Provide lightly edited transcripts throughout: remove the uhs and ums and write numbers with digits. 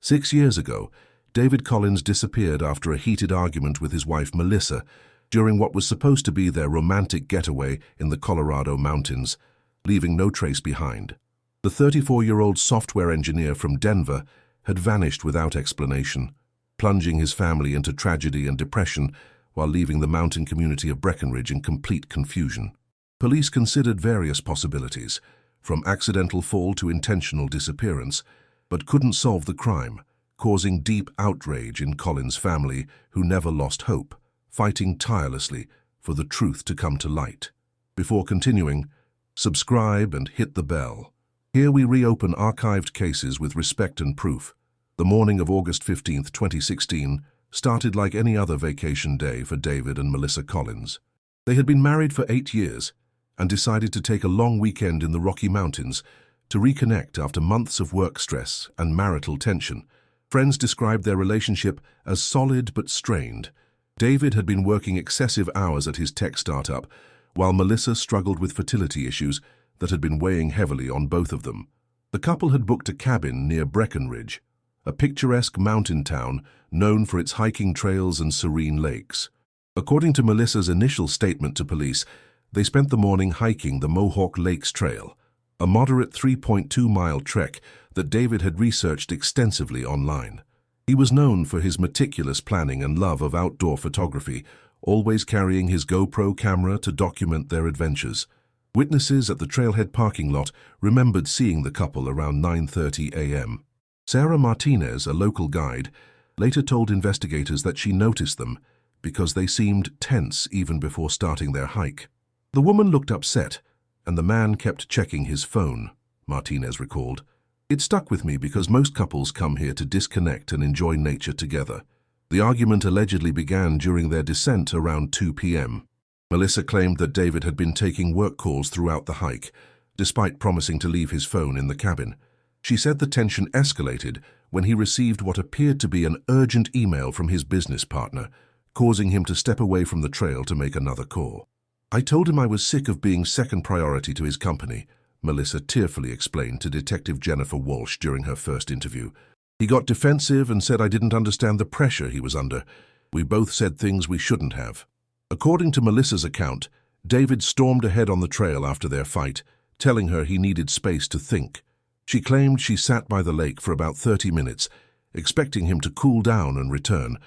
6 years ago, David Collins disappeared after a heated argument with his wife Melissa during what was supposed to be their romantic getaway in the Colorado mountains, leaving no trace behind. The 34-year-old software engineer from Denver had vanished without explanation, plunging his family into tragedy and depression while leaving the mountain community of Breckenridge in complete confusion. Police considered various possibilities, from accidental fall to intentional disappearance, but couldn't solve the crime, causing deep outrage in Collins' family, who never lost hope, fighting tirelessly for the truth to come to light. Before continuing, subscribe and hit the bell. Here we reopen archived cases with respect and proof. The morning of August 15, 2016, started like any other vacation day for David and Melissa Collins. They had been married for 8 years and decided to take a long weekend in the Rocky Mountains to reconnect after months of work stress and marital tension. Friends described their relationship as solid but strained. David had been working excessive hours at his tech startup, while Melissa struggled with fertility issues that had been weighing heavily on both of them. The couple had booked a cabin near Breckenridge, a picturesque mountain town known for its hiking trails and serene lakes. According to Melissa's initial statement to police, they spent the morning hiking the Mohawk Lakes Trail, a moderate 3.2-mile trek that David had researched extensively online. He was known for his meticulous planning and love of outdoor photography, always carrying his GoPro camera to document their adventures. Witnesses at the trailhead parking lot remembered seeing the couple around 9:30 a.m. Sarah Martinez, a local guide, later told investigators that she noticed them because they seemed tense even before starting their hike. The woman looked upset, and the man kept checking his phone, Martinez recalled. It stuck with me because most couples come here to disconnect and enjoy nature together. The argument allegedly began during their descent around 2 p.m. Melissa claimed that David had been taking work calls throughout the hike, despite promising to leave his phone in the cabin. She said the tension escalated when he received what appeared to be an urgent email from his business partner, causing him to step away from the trail to make another call. I told him I was sick of being second priority to his company, Melissa tearfully explained to Detective Jennifer Walsh during her first interview. He got defensive and said I didn't understand the pressure he was under. We both said things we shouldn't have. According to Melissa's account, David stormed ahead on the trail after their fight, telling her he needed space to think. She claimed she sat by the lake for about 30 minutes, expecting him to cool down and return.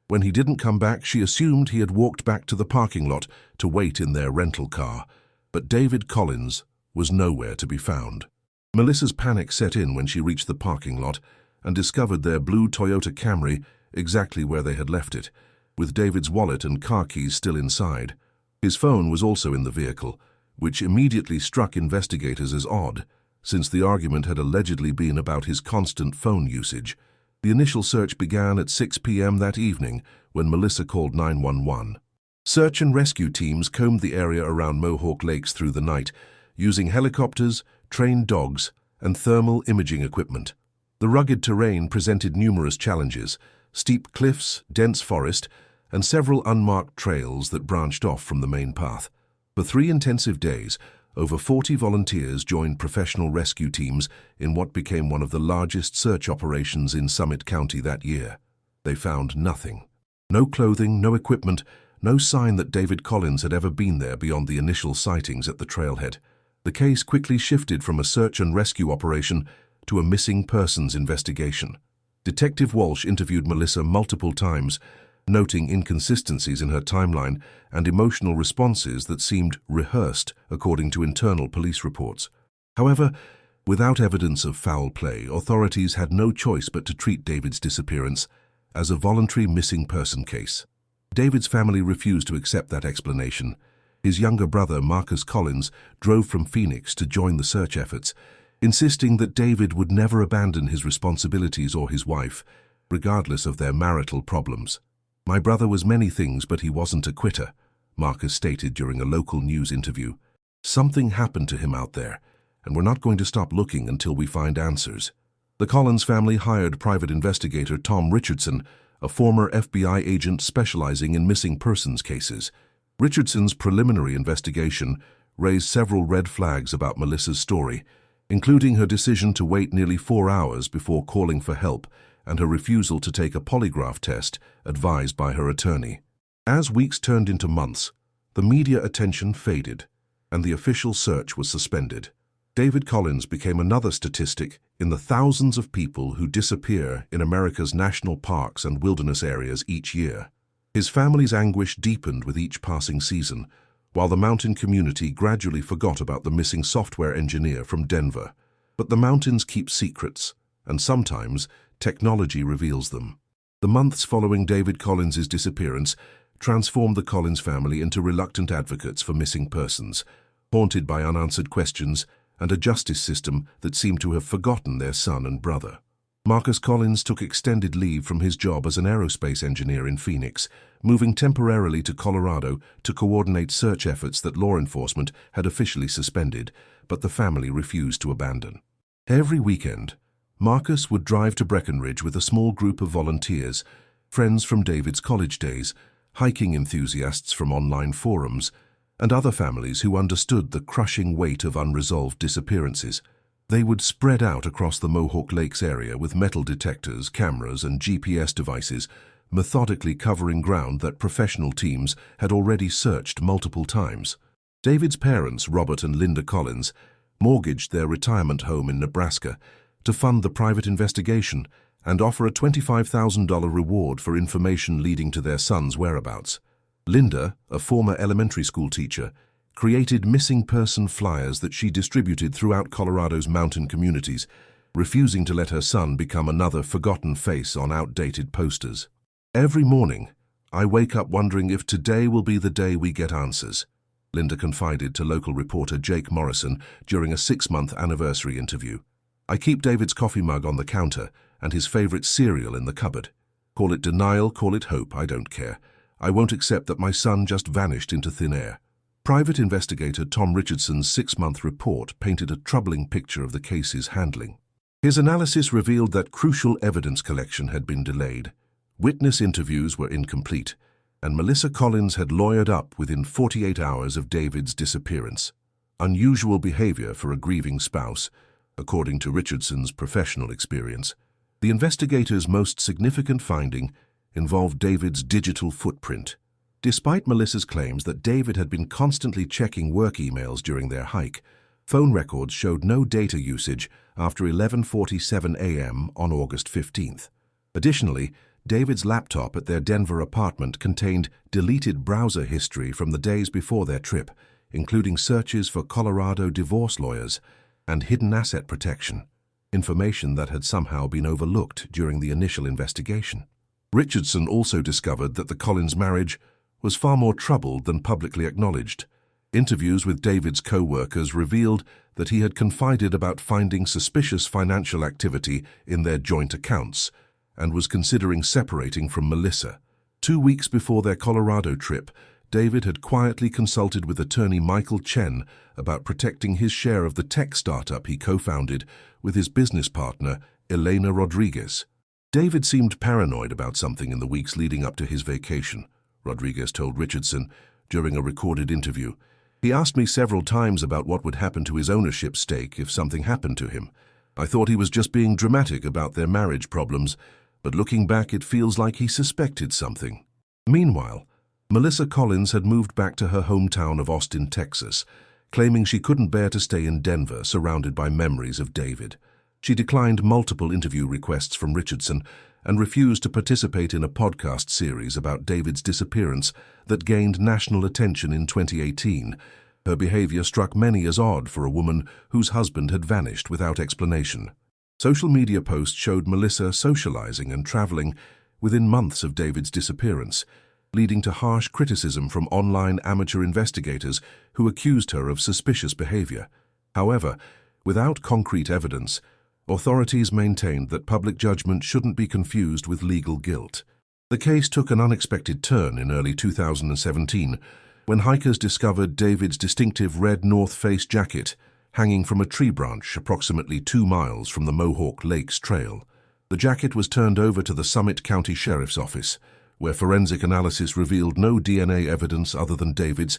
When he didn't come back, she assumed he had walked back to the parking lot to wait in their rental car. But David Collins was nowhere to be found. Melissa's panic set in when she reached the parking lot and discovered their blue Toyota Camry exactly where they had left it, with David's wallet and car keys still inside. His phone was also in the vehicle, which immediately struck investigators as odd, since the argument had allegedly been about his constant phone usage. The initial search began at 6 p.m. that evening when Melissa called 911. Search and rescue teams combed the area around Mohawk Lakes through the night, using helicopters, trained dogs, and thermal imaging equipment. The rugged terrain presented numerous challenges: steep cliffs, dense forest, and several unmarked trails that branched off from the main path. For 3 intensive days, over 40 volunteers joined professional rescue teams in what became one of the largest search operations in Summit County that year. They found nothing. No clothing, no equipment, no sign that David Collins had ever been there beyond the initial sightings at the trailhead. The case quickly shifted from a search and rescue operation to a missing persons investigation. Detective Walsh interviewed Melissa multiple times, noting inconsistencies in her timeline and emotional responses that seemed rehearsed according to internal police reports. However, without evidence of foul play, authorities had no choice but to treat David's disappearance as a voluntary missing person case. David's family refused to accept that explanation. His younger brother, Marcus Collins, drove from Phoenix to join the search efforts, insisting that David would never abandon his responsibilities or his wife, regardless of their marital problems. "My brother was many things, but he wasn't a quitter," Marcus stated during a local news interview. "Something happened to him out there, and we're not going to stop looking until we find answers." The Collins family hired private investigator Tom Richardson, a former FBI agent specializing in missing persons cases. Richardson's preliminary investigation raised several red flags about Melissa's story, including her decision to wait nearly 4 hours before calling for help and her refusal to take a polygraph test advised by her attorney. As weeks turned into months, the media attention faded, and the official search was suspended. David Collins became another statistic in the thousands of people who disappear in America's national parks and wilderness areas each year. His family's anguish deepened with each passing season, while the mountain community gradually forgot about the missing software engineer from Denver. But the mountains keep secrets, and sometimes technology reveals them. The months following David Collins's disappearance transformed the Collins family into reluctant advocates for missing persons, haunted by unanswered questions and a justice system that seemed to have forgotten their son and brother. Marcus Collins took extended leave from his job as an aerospace engineer in Phoenix, moving temporarily to Colorado to coordinate search efforts that law enforcement had officially suspended, but the family refused to abandon. Every weekend, Marcus would drive to Breckenridge with a small group of volunteers, friends from David's college days, hiking enthusiasts from online forums, and other families who understood the crushing weight of unresolved disappearances. They would spread out across the Mohawk Lakes area with metal detectors, cameras, and GPS devices, methodically covering ground that professional teams had already searched multiple times. David's parents, Robert and Linda Collins, mortgaged their retirement home in Nebraska to fund the private investigation and offer a $25,000 reward for information leading to their son's whereabouts. Linda, a former elementary school teacher, created missing person flyers that she distributed throughout Colorado's mountain communities, refusing to let her son become another forgotten face on outdated posters. "Every morning, I wake up wondering if today will be the day we get answers," Linda confided to local reporter Jake Morrison during a 6-month anniversary interview. "I keep David's coffee mug on the counter and his favorite cereal in the cupboard. Call it denial, call it hope, I don't care. I won't accept that my son just vanished into thin air." Private investigator Tom Richardson's 6-month report painted a troubling picture of the case's handling. His analysis revealed that crucial evidence collection had been delayed, witness interviews were incomplete, and Melissa Collins had lawyered up within 48 hours of David's disappearance. Unusual behavior for a grieving spouse, according to Richardson's professional experience. The investigators' most significant finding involved David's digital footprint. Despite Melissa's claims that David had been constantly checking work emails during their hike, phone records showed no data usage after 11:47 a.m. on August 15th. Additionally, David's laptop at their Denver apartment contained deleted browser history from the days before their trip, including searches for Colorado divorce lawyers and hidden asset protection, information that had somehow been overlooked during the initial investigation. Richardson also discovered that the Collins marriage was far more troubled than publicly acknowledged. Interviews with David's co-workers revealed that he had confided about finding suspicious financial activity in their joint accounts and was considering separating from Melissa. 2 weeks before their Colorado trip, David had quietly consulted with attorney Michael Chen about protecting his share of the tech startup he co-founded with his business partner, Elena Rodriguez. David seemed paranoid about something in the weeks leading up to his vacation, Rodriguez told Richardson during a recorded interview. "He asked me several times about what would happen to his ownership stake if something happened to him. I thought he was just being dramatic about their marriage problems, but looking back it feels like he suspected something." Meanwhile, Melissa Collins had moved back to her hometown of Austin, Texas, claiming she couldn't bear to stay in Denver surrounded by memories of David. She declined multiple interview requests from Richardson and refused to participate in a podcast series about David's disappearance that gained national attention in 2018. Her behavior struck many as odd for a woman whose husband had vanished without explanation. Social media posts showed Melissa socializing and traveling within months of David's disappearance, leading to harsh criticism from online amateur investigators who accused her of suspicious behavior. However, without concrete evidence, authorities maintained that public judgment shouldn't be confused with legal guilt. The case took an unexpected turn in early 2017 when hikers discovered David's distinctive red North Face jacket hanging from a tree branch approximately 2 miles from the Mohawk Lakes Trail. The jacket was turned over to the Summit County Sheriff's Office, where forensic analysis revealed no DNA evidence other than David's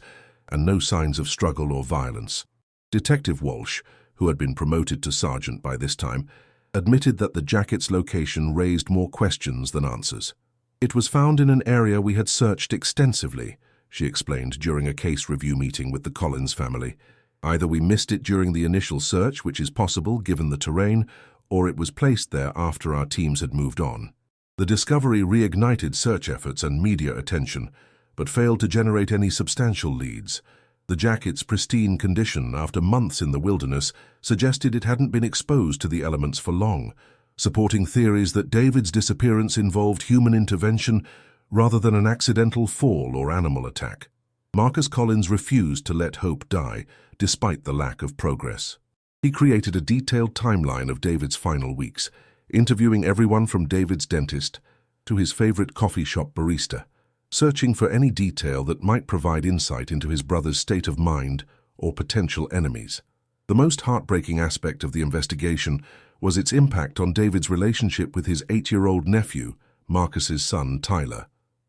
and no signs of struggle or violence. Detective Walsh, who had been promoted to sergeant by this time, admitted that the jacket's location raised more questions than answers. "It was found in an area we had searched extensively," she explained during a case review meeting with the Collins family. "Either we missed it during the initial search, which is possible given the terrain, or it was placed there after our teams had moved on." The discovery reignited search efforts and media attention, but failed to generate any substantial leads. The jacket's pristine condition after months in the wilderness suggested it hadn't been exposed to the elements for long, supporting theories that David's disappearance involved human intervention rather than an accidental fall or animal attack. Marcus Collins refused to let hope die, despite the lack of progress. He created a detailed timeline of David's final weeks, interviewing everyone from David's dentist to his favorite coffee shop barista, searching for any detail that might provide insight into his brother's state of mind or potential enemies. The most heartbreaking aspect of the investigation was its impact on David's relationship with his 8-year-old nephew, Marcus's son, Tyler.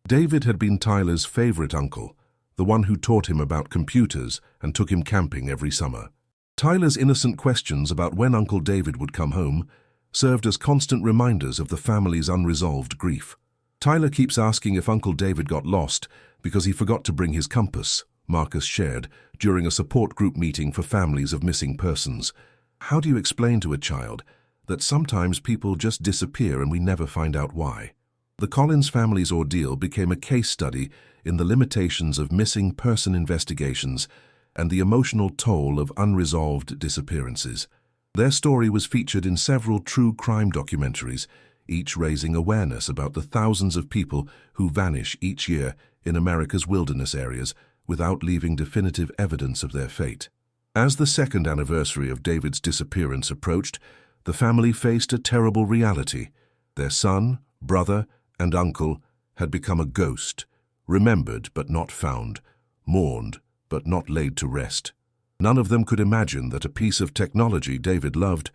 David had been Tyler's favorite uncle, the one who taught him about computers and took him camping every summer. Tyler's innocent questions about when Uncle David would come home served as constant reminders of the family's unresolved grief. "Tyler keeps asking if Uncle David got lost because he forgot to bring his compass," Marcus shared during a support group meeting for families of missing persons. "How do you explain to a child that sometimes people just disappear and we never find out why?" The Collins family's ordeal became a case study in the limitations of missing person investigations and the emotional toll of unresolved disappearances. Their story was featured in several true crime documentaries, each raising awareness about the thousands of people who vanish each year in America's wilderness areas without leaving definitive evidence of their fate. As the second anniversary of David's disappearance approached, the family faced a terrible reality. Their son, brother, and uncle had become a ghost, remembered but not found, mourned but not laid to rest. None of them could imagine that a piece of technology David loved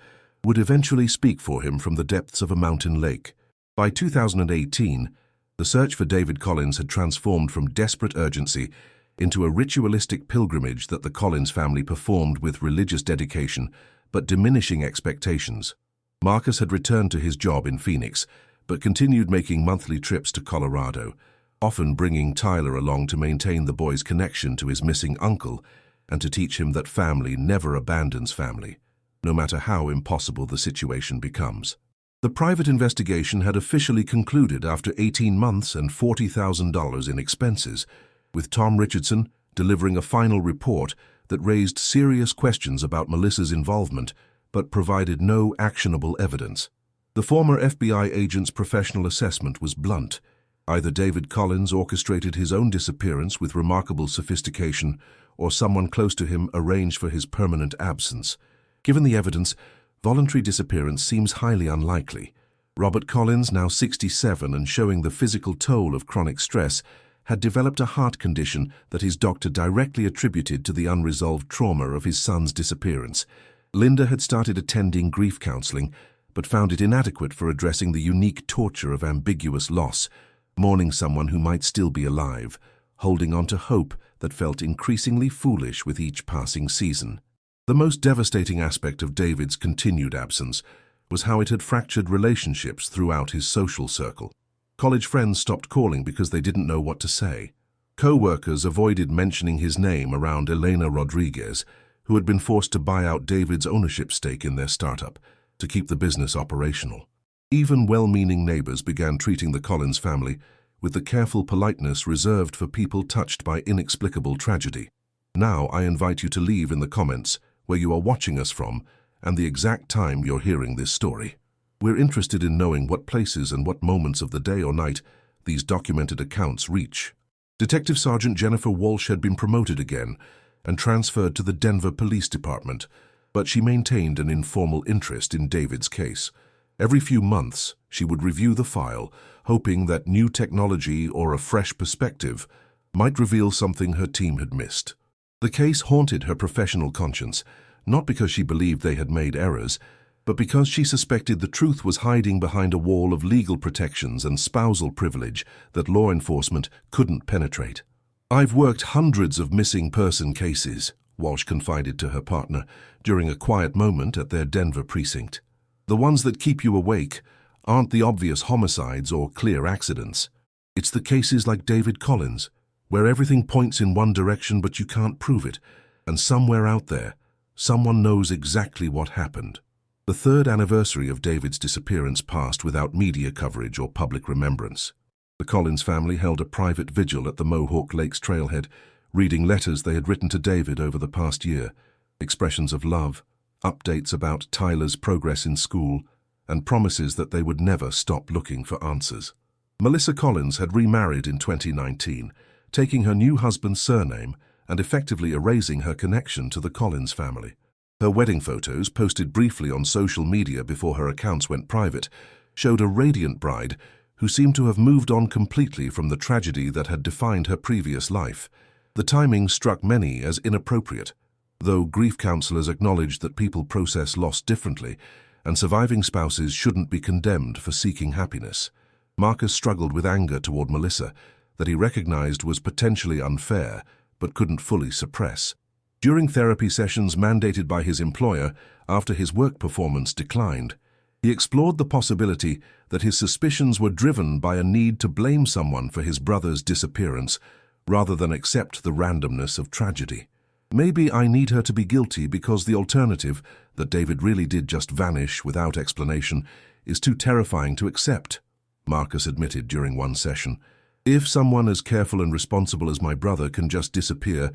would eventually speak for him from the depths of a mountain lake. By 2018, the search for David Collins had transformed from desperate urgency into a ritualistic pilgrimage that the Collins family performed with religious dedication but diminishing expectations. Marcus had returned to his job in Phoenix, but continued making monthly trips to Colorado, often bringing Tyler along to maintain the boy's connection to his missing uncle and to teach him that family never abandons family, no matter how impossible the situation becomes. The private investigation had officially concluded after 18 months and $40,000 in expenses, with Tom Richardson delivering a final report that raised serious questions about Melissa's involvement but provided no actionable evidence. The former FBI agent's professional assessment was blunt. Either David Collins orchestrated his own disappearance with remarkable sophistication, or someone close to him arranged for his permanent absence. Given the evidence, voluntary disappearance seems highly unlikely. Robert Collins, now 67 and showing the physical toll of chronic stress, had developed a heart condition that his doctor directly attributed to the unresolved trauma of his son's disappearance. Linda had started attending grief counseling, but found it inadequate for addressing the unique torture of ambiguous loss, mourning someone who might still be alive, holding on to hope that felt increasingly foolish with each passing season. The most devastating aspect of David's continued absence was how it had fractured relationships throughout his social circle. College friends stopped calling because they didn't know what to say. Co-workers avoided mentioning his name around Elena Rodriguez, who had been forced to buy out David's ownership stake in their startup to keep the business operational. Even well-meaning neighbors began treating the Collins family with the careful politeness reserved for people touched by inexplicable tragedy. Now I invite you to leave in the comments where you are watching us from and the exact time you're hearing this story. We're interested in knowing what places and what moments of the day or night these documented accounts reach. Detective Sergeant Jennifer Walsh had been promoted again and transferred to the Denver Police Department, but she maintained an informal interest in David's case. Every few months, she would review the file, hoping that new technology or a fresh perspective might reveal something her team had missed. The case haunted her professional conscience, not because she believed they had made errors, but because she suspected the truth was hiding behind a wall of legal protections and spousal privilege that law enforcement couldn't penetrate. "I've worked hundreds of missing person cases," Walsh confided to her partner during a quiet moment at their Denver precinct. The ones that keep you awake aren't the obvious homicides or clear accidents. It's the cases like David Collins, where everything points in one direction but you can't prove it, and somewhere out there, someone knows exactly what happened. The third anniversary of David's disappearance passed without media coverage or public remembrance. The Collins family held a private vigil at the Mohawk Lakes trailhead, reading letters they had written to David over the past year, expressions of love, updates about Tyler's progress in school, and promises that they would never stop looking for answers. Melissa Collins had remarried in 2019, taking her new husband's surname and effectively erasing her connection to the Collins family. Her wedding photos, posted briefly on social media before her accounts went private, showed a radiant bride who seemed to have moved on completely from the tragedy that had defined her previous life. The timing struck many as inappropriate, though grief counselors acknowledged that people process loss differently and surviving spouses shouldn't be condemned for seeking happiness. Marcus struggled with anger toward Melissa that he recognized was potentially unfair but couldn't fully suppress. During therapy sessions mandated by his employer after his work performance declined, he explored the possibility that his suspicions were driven by a need to blame someone for his brother's disappearance rather than accept the randomness of tragedy. Maybe I need her to be guilty because the alternative, that David really did just vanish without explanation, is too terrifying to accept, Marcus admitted during one session. If someone as careful and responsible as my brother can just disappear,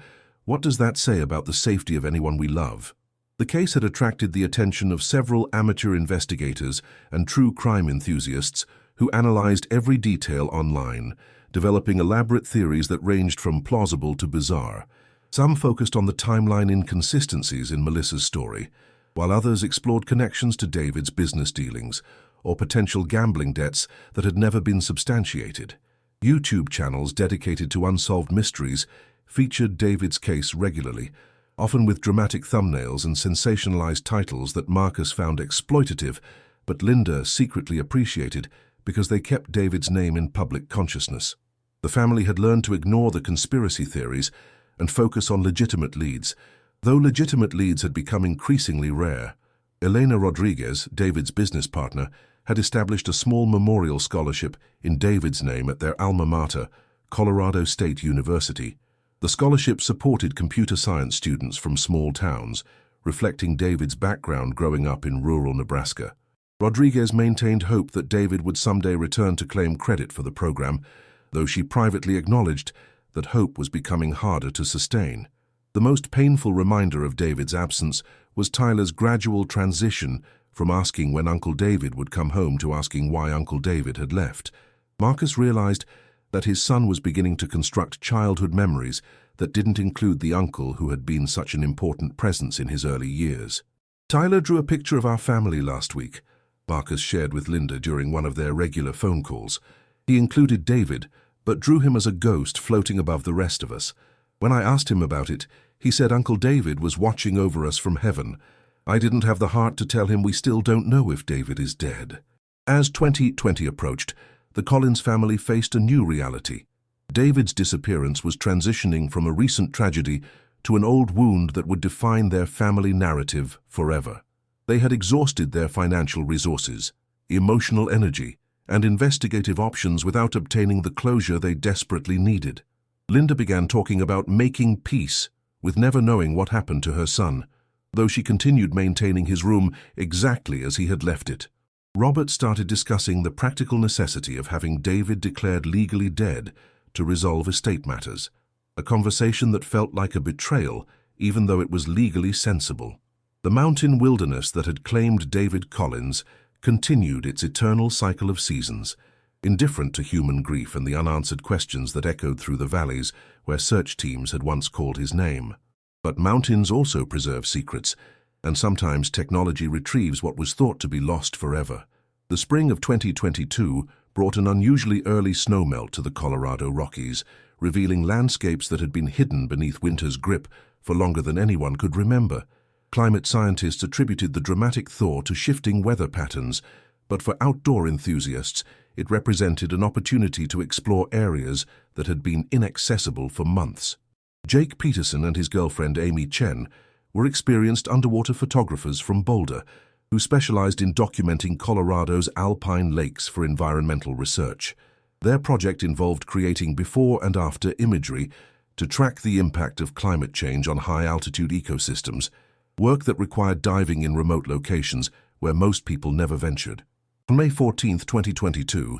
what does that say about the safety of anyone we love? The case had attracted the attention of several amateur investigators and true crime enthusiasts who analyzed every detail online, developing elaborate theories that ranged from plausible to bizarre. Some focused on the timeline inconsistencies in Melissa's story, while others explored connections to David's business dealings or potential gambling debts that had never been substantiated. YouTube channels dedicated to unsolved mysteries featured David's case regularly, often with dramatic thumbnails and sensationalized titles that Marcus found exploitative, but Linda secretly appreciated because they kept David's name in public consciousness. The family had learned to ignore the conspiracy theories and focus on legitimate leads, though legitimate leads had become increasingly rare. Elena Rodriguez, David's business partner, had established a small memorial scholarship in David's name at their alma mater, Colorado State University. The scholarship supported computer science students from small towns, reflecting David's background growing up in rural Nebraska. Rodriguez maintained hope that David would someday return to claim credit for the program, though she privately acknowledged that hope was becoming harder to sustain. The most painful reminder of David's absence was Tyler's gradual transition from asking when Uncle David would come home to asking why Uncle David had left. Marcus realized that his son was beginning to construct childhood memories that didn't include the uncle who had been such an important presence in his early years. Tyler drew a picture of our family last week, Marcus shared with Linda during one of their regular phone calls. He included David, but drew him as a ghost floating above the rest of us. When I asked him about it, he said Uncle David was watching over us from heaven. I didn't have the heart to tell him we still don't know if David is dead. As 2020 approached, the Collins family faced a new reality. David's disappearance was transitioning from a recent tragedy to an old wound that would define their family narrative forever. They had exhausted their financial resources, emotional energy, and investigative options without obtaining the closure they desperately needed. Linda began talking about making peace with never knowing what happened to her son, though she continued maintaining his room exactly as he had left it. Robert started discussing the practical necessity of having David declared legally dead to resolve estate matters, a conversation that felt like a betrayal even though it was legally sensible. The mountain wilderness that had claimed David Collins continued its eternal cycle of seasons, indifferent to human grief and the unanswered questions that echoed through the valleys where search teams had once called his name. But mountains also preserve secrets, and sometimes technology retrieves what was thought to be lost forever. The spring of 2022 brought an unusually early snowmelt to the Colorado Rockies, revealing landscapes that had been hidden beneath winter's grip for longer than anyone could remember. Climate scientists attributed the dramatic thaw to shifting weather patterns, but for outdoor enthusiasts, it represented an opportunity to explore areas that had been inaccessible for months. Jake Peterson and his girlfriend Amy Chen were experienced underwater photographers from Boulder, who specialized in documenting Colorado's alpine lakes for environmental research. Their project involved creating before and after imagery to track the impact of climate change on high-altitude ecosystems, work that required diving in remote locations where most people never ventured. On May 14, 2022,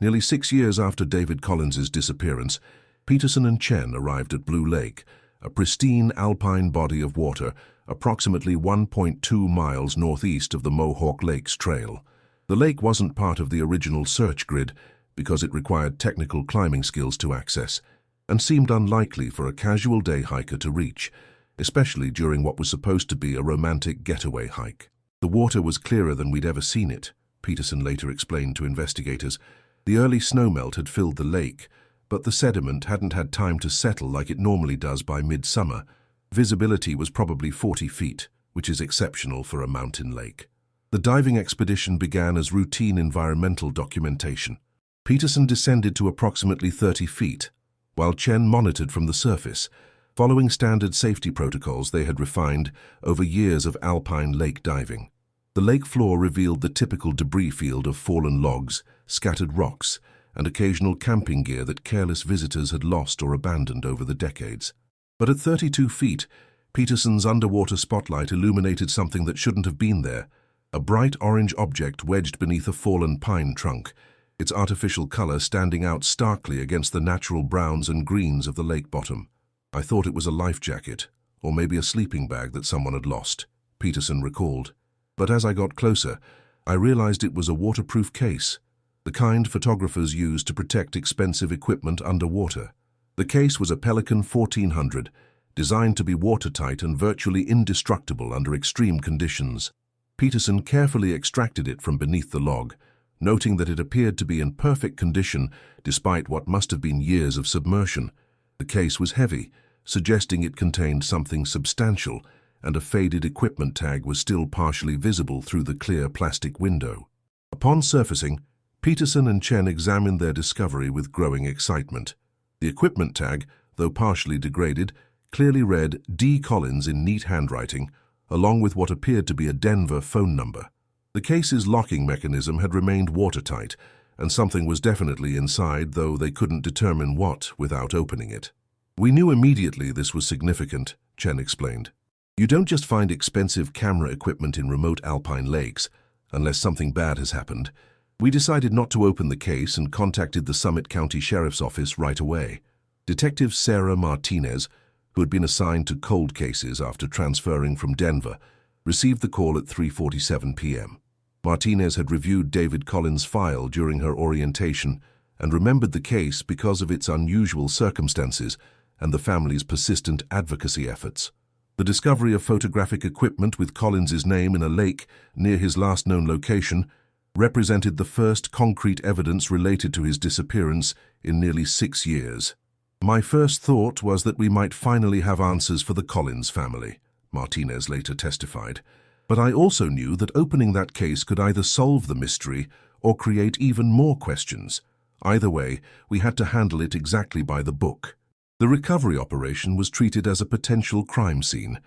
nearly 6 years after David Collins's disappearance, Peterson and Chen arrived at Blue Lake, a pristine alpine body of water approximately 1.2 miles northeast of the Mohawk Lakes Trail. The lake wasn't part of the original search grid because it required technical climbing skills to access and seemed unlikely for a casual day hiker to reach, especially during what was supposed to be a romantic getaway hike. The water was clearer than we'd ever seen it, Peterson later explained to investigators. The early snowmelt had filled the lake, but the sediment hadn't had time to settle like it normally does by midsummer. Visibility was probably 40 feet, which is exceptional for a mountain lake. The diving expedition began as routine environmental documentation. Peterson descended to approximately 30 feet, while Chen monitored from the surface, following standard safety protocols they had refined over years of alpine lake diving. The lake floor revealed the typical debris field of fallen logs, scattered rocks, and occasional camping gear that careless visitors had lost or abandoned over the decades. But at 32 feet, Peterson's underwater spotlight illuminated something that shouldn't have been there, a bright orange object wedged beneath a fallen pine trunk, its artificial color standing out starkly against the natural browns and greens of the lake bottom. I thought it was a life jacket, or maybe a sleeping bag that someone had lost, Peterson recalled. But as I got closer, I realized it was a waterproof case, the kind photographers use to protect expensive equipment underwater. The case was a Pelican 1400, designed to be watertight and virtually indestructible under extreme conditions. Peterson carefully extracted it from beneath the log, noting that it appeared to be in perfect condition despite what must have been years of submersion. The case was heavy, suggesting it contained something substantial, and a faded equipment tag was still partially visible through the clear plastic window. Upon surfacing, Peterson and Chen examined their discovery with growing excitement. The equipment tag, though partially degraded, clearly read D. Collins in neat handwriting, along with what appeared to be a Denver phone number. The case's locking mechanism had remained watertight, and something was definitely inside, though they couldn't determine what without opening it. We knew immediately this was significant, Chen explained. You don't just find expensive camera equipment in remote alpine lakes, unless something bad has happened. We decided not to open the case and contacted the Summit County Sheriff's Office right away. Detective Sarah Martinez, who had been assigned to cold cases after transferring from Denver, received the call at 3:47 p.m. Martinez had reviewed David Collins' file during her orientation and remembered the case because of its unusual circumstances and the family's persistent advocacy efforts. The discovery of photographic equipment with Collins's name in a lake near his last known location represented the first concrete evidence related to his disappearance in nearly 6 years. My first thought was that we might finally have answers for the Collins family, Martinez later testified. But I also knew that opening that case could either solve the mystery or create even more questions. Either way, we had to handle it exactly by the book. The recovery operation was treated as a potential crime scene.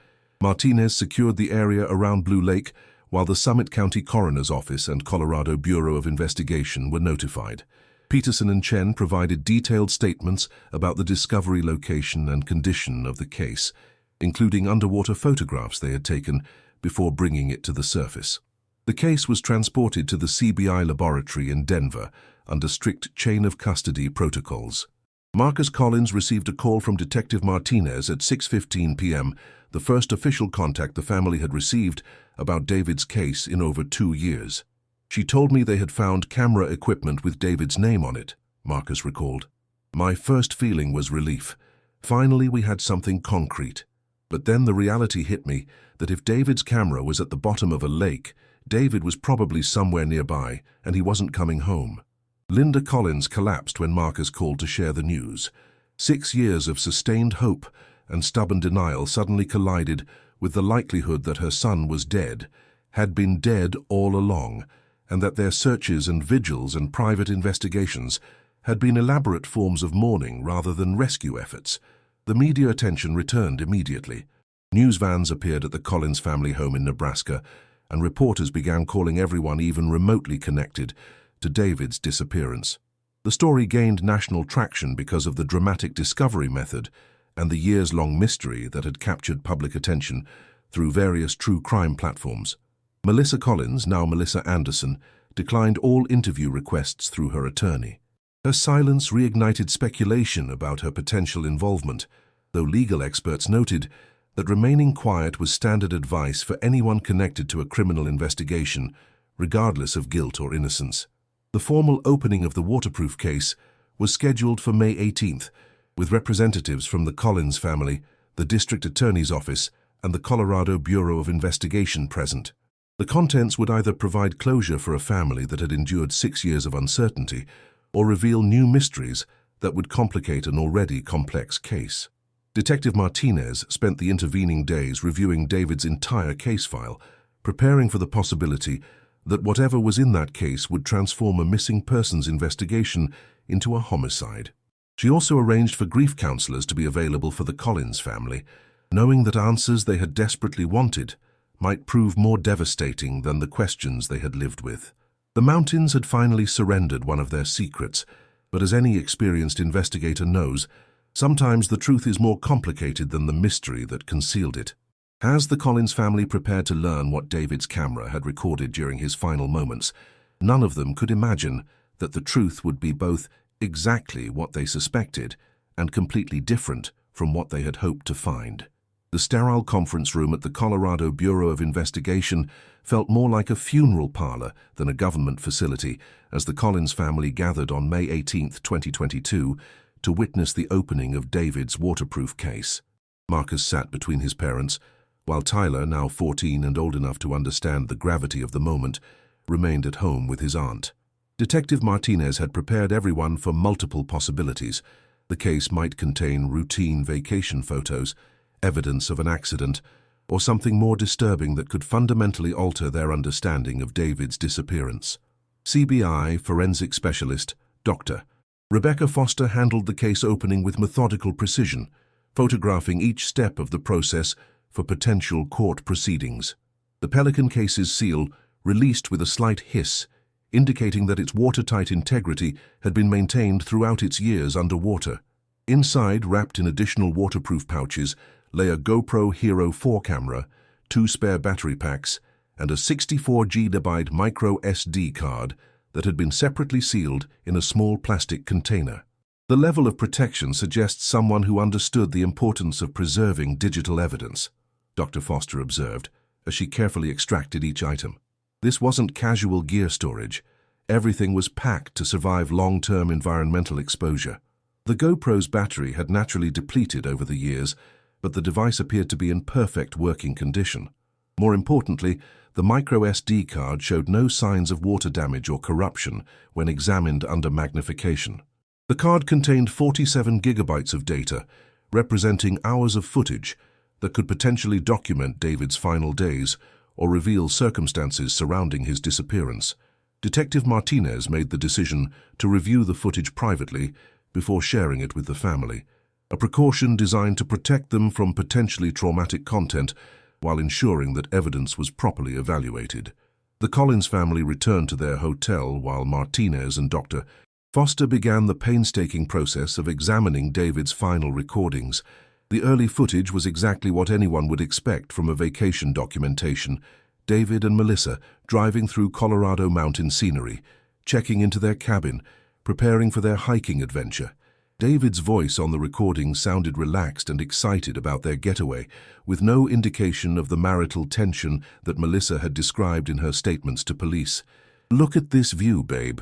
Martinez secured the area around Blue Lake, while the Summit County Coroner's Office and Colorado Bureau of Investigation were notified. Peterson and Chen provided detailed statements about the discovery location and condition of the case, including underwater photographs they had taken before bringing it to the surface. The case was transported to the CBI laboratory in Denver under strict chain-of-custody protocols. Marcus Collins received a call from Detective Martinez at 6:15 p.m., the first official contact the family had received about David's case in over 2 years. She told me they had found camera equipment with David's name on it, Marcus recalled. My first feeling was relief. Finally, we had something concrete. But then the reality hit me that if David's camera was at the bottom of a lake, David was probably somewhere nearby, and he wasn't coming home. Linda Collins collapsed when Marcus called to share the news. 6 years of sustained hope and stubborn denial suddenly collided with the likelihood that her son was dead, had been dead all along, and that their searches and vigils and private investigations had been elaborate forms of mourning rather than rescue efforts. The media attention returned immediately. News vans appeared at the Collins family home in Nebraska, and reporters began calling everyone even remotely connected to David's disappearance. The story gained national traction because of the dramatic discovery method and the years-long mystery that had captured public attention through various true crime platforms. Melissa Collins, now Melissa Anderson, declined all interview requests through her attorney. Her silence reignited speculation about her potential involvement, though legal experts noted that remaining quiet was standard advice for anyone connected to a criminal investigation, regardless of guilt or innocence. The formal opening of the waterproof case was scheduled for May 18th, with representatives from the Collins family, the district attorney's office, and the Colorado Bureau of Investigation present. The contents would either provide closure for a family that had endured 6 years of uncertainty, or reveal new mysteries that would complicate an already complex case. Detective Martinez spent the intervening days reviewing David's entire case file, preparing for the possibility that whatever was in that case would transform a missing persons investigation into a homicide. She also arranged for grief counselors to be available for the Collins family, knowing that answers they had desperately wanted might prove more devastating than the questions they had lived with. The mountains had finally surrendered one of their secrets, but as any experienced investigator knows, sometimes the truth is more complicated than the mystery that concealed it. As the Collins family prepared to learn what David's camera had recorded during his final moments, none of them could imagine that the truth would be both exactly what they suspected and completely different from what they had hoped to find. The sterile conference room at the Colorado Bureau of Investigation felt more like a funeral parlor than a government facility as the Collins family gathered on May 18, 2022, to witness the opening of David's waterproof case. Marcus sat between his parents, while Tyler, now 14 and old enough to understand the gravity of the moment, remained at home with his aunt. Detective Martinez had prepared everyone for multiple possibilities. The case might contain routine vacation photos, evidence of an accident, or something more disturbing that could fundamentally alter their understanding of David's disappearance. CBI forensic specialist, Dr. Rebecca Foster handled the case opening with methodical precision, photographing each step of the process for potential court proceedings. The Pelican case's seal released with a slight hiss, indicating that its watertight integrity had been maintained throughout its years underwater. Inside, wrapped in additional waterproof pouches, lay a GoPro Hero 4 camera, 2 spare battery packs, and a 64 GB micro SD card that had been separately sealed in a small plastic container. The level of protection suggests someone who understood the importance of preserving digital evidence, Dr. Foster observed, as she carefully extracted each item. This wasn't casual gear storage. Everything was packed to survive long-term environmental exposure. The GoPro's battery had naturally depleted over the years, but the device appeared to be in perfect working condition. More importantly, the micro SD card showed no signs of water damage or corruption when examined under magnification. The card contained 47 gigabytes of data, representing hours of footage that could potentially document David's final days or reveal circumstances surrounding his disappearance. Detective Martinez made the decision to review the footage privately before sharing it with the family, a precaution designed to protect them from potentially traumatic content while ensuring that evidence was properly evaluated. The Collins family returned to their hotel while Martinez and Dr. Foster began the painstaking process of examining David's final recordings. The early footage was exactly what anyone would expect from a vacation documentation. David and Melissa driving through Colorado mountain scenery, checking into their cabin, preparing for their hiking adventure. David's voice on the recording sounded relaxed and excited about their getaway, with no indication of the marital tension that Melissa had described in her statements to police. "Look at this view, babe,"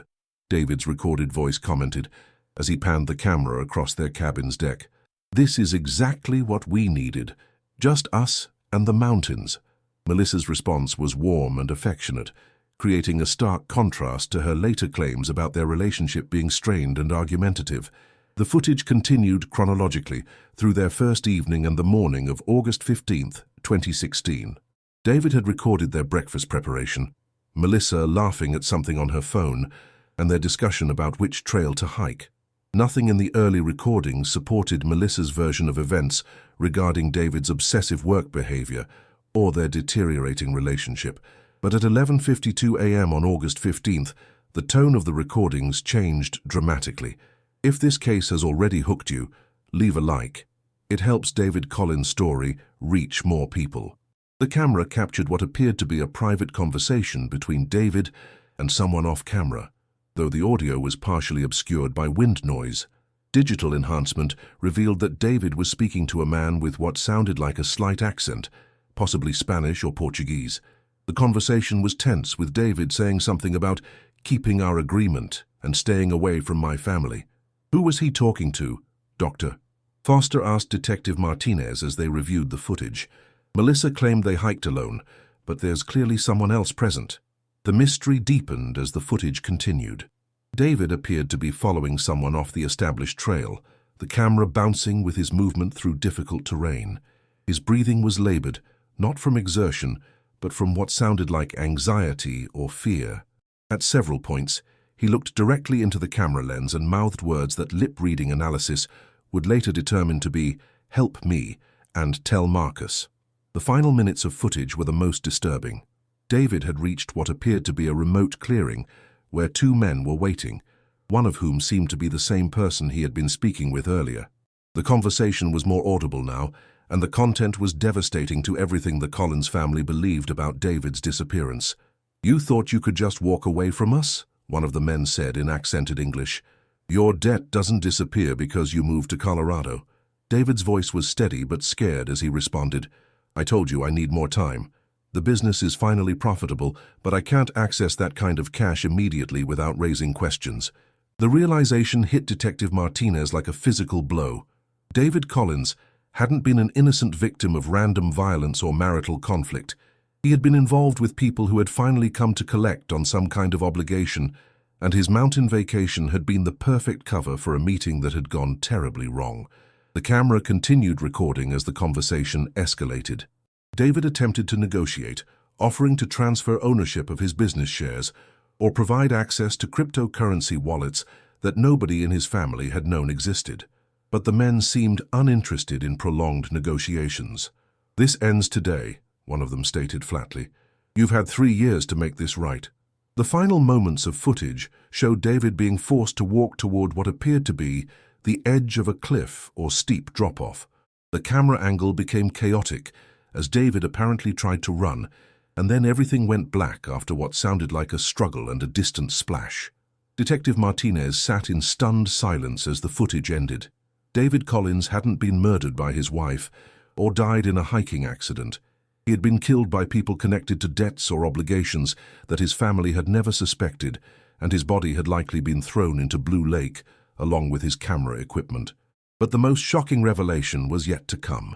David's recorded voice commented as he panned the camera across their cabin's deck. "This is exactly what we needed, just us and the mountains." Melissa's response was warm and affectionate, creating a stark contrast to her later claims about their relationship being strained and argumentative. The footage continued chronologically through their first evening and the morning of August 15, 2016. David had recorded their breakfast preparation, Melissa laughing at something on her phone, and their discussion about which trail to hike. Nothing in the early recordings supported Melissa's version of events regarding David's obsessive work behavior or their deteriorating relationship, But at 11:52 a.m. on August 15th, the tone of the recordings changed dramatically. If this case has already hooked you, leave a like. It helps David Collins' story reach more people. The camera captured what appeared to be a private conversation between David and someone off camera, though the audio was partially obscured by wind noise. Digital enhancement revealed that David was speaking to a man with what sounded like a slight accent, possibly Spanish or Portuguese. The conversation was tense, with David saying something about keeping our agreement and staying away from my family. Who was he talking to, Doctor? Foster asked Detective Martinez as they reviewed the footage. Melissa claimed they hiked alone, but there's clearly someone else present. The mystery deepened as the footage continued. David appeared to be following someone off the established trail, the camera bouncing with his movement through difficult terrain. His breathing was labored, not from exertion, but from what sounded like anxiety or fear. At several points, he looked directly into the camera lens and mouthed words that lip-reading analysis would later determine to be, "Help me," and "Tell Marcus." The final minutes of footage were the most disturbing. David had reached what appeared to be a remote clearing where two men were waiting, one of whom seemed to be the same person he had been speaking with earlier. The conversation was more audible now, and the content was devastating to everything the Collins family believed about David's disappearance. "You thought you could just walk away from us?" one of the men said in accented English. "Your debt doesn't disappear because you moved to Colorado." David's voice was steady but scared as he responded, "I told you I need more time. The business is finally profitable, but I can't access that kind of cash immediately without raising questions." The realization hit Detective Martinez like a physical blow. David Collins hadn't been an innocent victim of random violence or marital conflict. He had been involved with people who had finally come to collect on some kind of obligation, and his mountain vacation had been the perfect cover for a meeting that had gone terribly wrong. The camera continued recording as the conversation escalated. David attempted to negotiate, offering to transfer ownership of his business shares or provide access to cryptocurrency wallets that nobody in his family had known existed. But the men seemed uninterested in prolonged negotiations. "This ends today," one of them stated flatly. "You've had 3 years to make this right." The final moments of footage showed David being forced to walk toward what appeared to be the edge of a cliff or steep drop-off. The camera angle became chaotic as David apparently tried to run, and then everything went black after what sounded like a struggle and a distant splash. Detective Martinez sat in stunned silence as the footage ended. David Collins hadn't been murdered by his wife or died in a hiking accident. He had been killed by people connected to debts or obligations that his family had never suspected, and his body had likely been thrown into Blue Lake, along with his camera equipment. But the most shocking revelation was yet to come.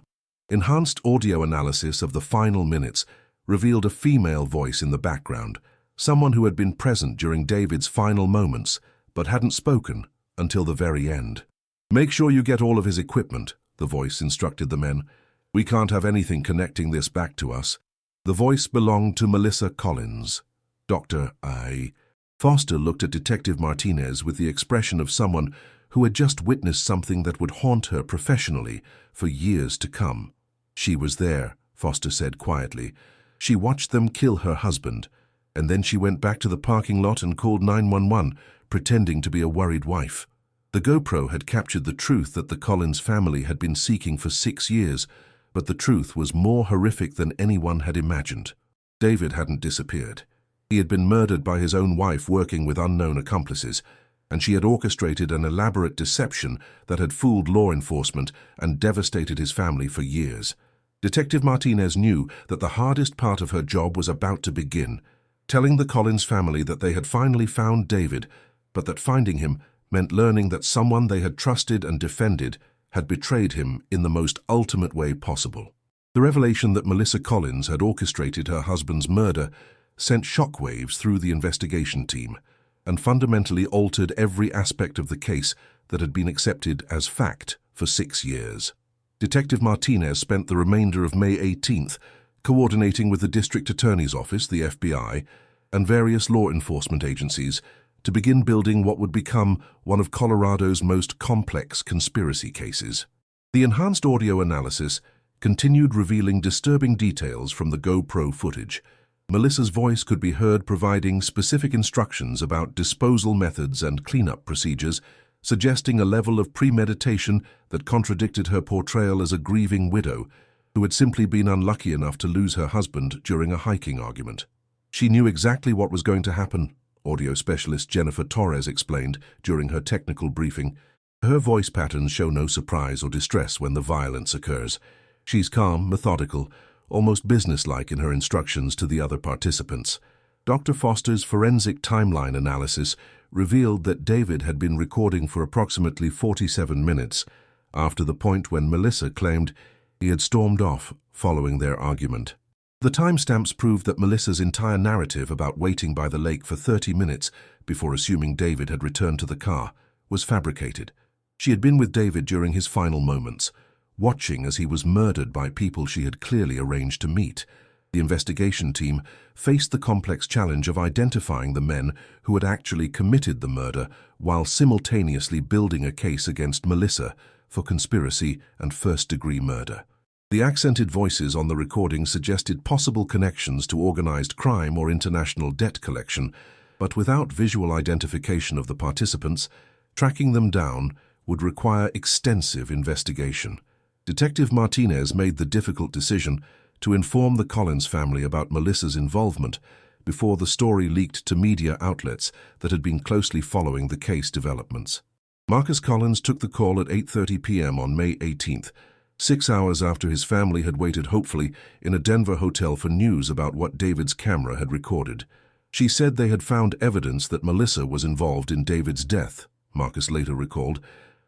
Enhanced audio analysis of the final minutes revealed a female voice in the background, someone who had been present during David's final moments, but hadn't spoken until the very end. "Make sure you get all of his equipment," the voice instructed the men. "We can't have anything connecting this back to us." The voice belonged to Melissa Collins. Dr. I. Foster looked at Detective Martinez with the expression of someone who had just witnessed something that would haunt her professionally for years to come. "She was there," Foster said quietly. "She watched them kill her husband, and then she went back to the parking lot and called 911, pretending to be a worried wife." The GoPro had captured the truth that the Collins family had been seeking for 6 years, but the truth was more horrific than anyone had imagined. David hadn't disappeared. He had been murdered by his own wife working with unknown accomplices, and she had orchestrated an elaborate deception that had fooled law enforcement and devastated his family for years. Detective Martinez knew that the hardest part of her job was about to begin, telling the Collins family that they had finally found David, but that finding him meant learning that someone they had trusted and defended had betrayed him in the most ultimate way possible. The revelation that Melissa Collins had orchestrated her husband's murder sent shockwaves through the investigation team and fundamentally altered every aspect of the case that had been accepted as fact for 6 years. Detective Martinez spent the remainder of May 18th coordinating with the District Attorney's Office, the FBI, and various law enforcement agencies to begin building what would become one of Colorado's most complex conspiracy cases. The enhanced audio analysis continued revealing disturbing details from the GoPro footage. Melissa's voice could be heard providing specific instructions about disposal methods and cleanup procedures, suggesting a level of premeditation that contradicted her portrayal as a grieving widow who had simply been unlucky enough to lose her husband during a hiking argument. She knew exactly what was going to happen, audio specialist Jennifer Torres explained during her technical briefing. Her voice patterns show no surprise or distress when the violence occurs. She's calm, methodical, almost businesslike in her instructions to the other participants. Dr. Foster's forensic timeline analysis revealed that David had been recording for approximately 47 minutes after the point when Melissa claimed he had stormed off following their argument. The timestamps proved that Melissa's entire narrative about waiting by the lake for 30 minutes before assuming David had returned to the car was fabricated. She had been with David during his final moments, watching as he was murdered by people she had clearly arranged to meet. The investigation team faced the complex challenge of identifying the men who had actually committed the murder while simultaneously building a case against Melissa for conspiracy and first-degree murder. The accented voices on the recording suggested possible connections to organized crime or international debt collection, but without visual identification of the participants, tracking them down would require extensive investigation. Detective Martinez made the difficult decision to inform the Collins family about Melissa's involvement before the story leaked to media outlets that had been closely following the case developments. Marcus Collins took the call at 8:30 p.m. on May 18th, 6 hours after his family had waited hopefully in a Denver hotel for news about what David's camera had recorded. She said they had found evidence that Melissa was involved in David's death, Marcus later recalled.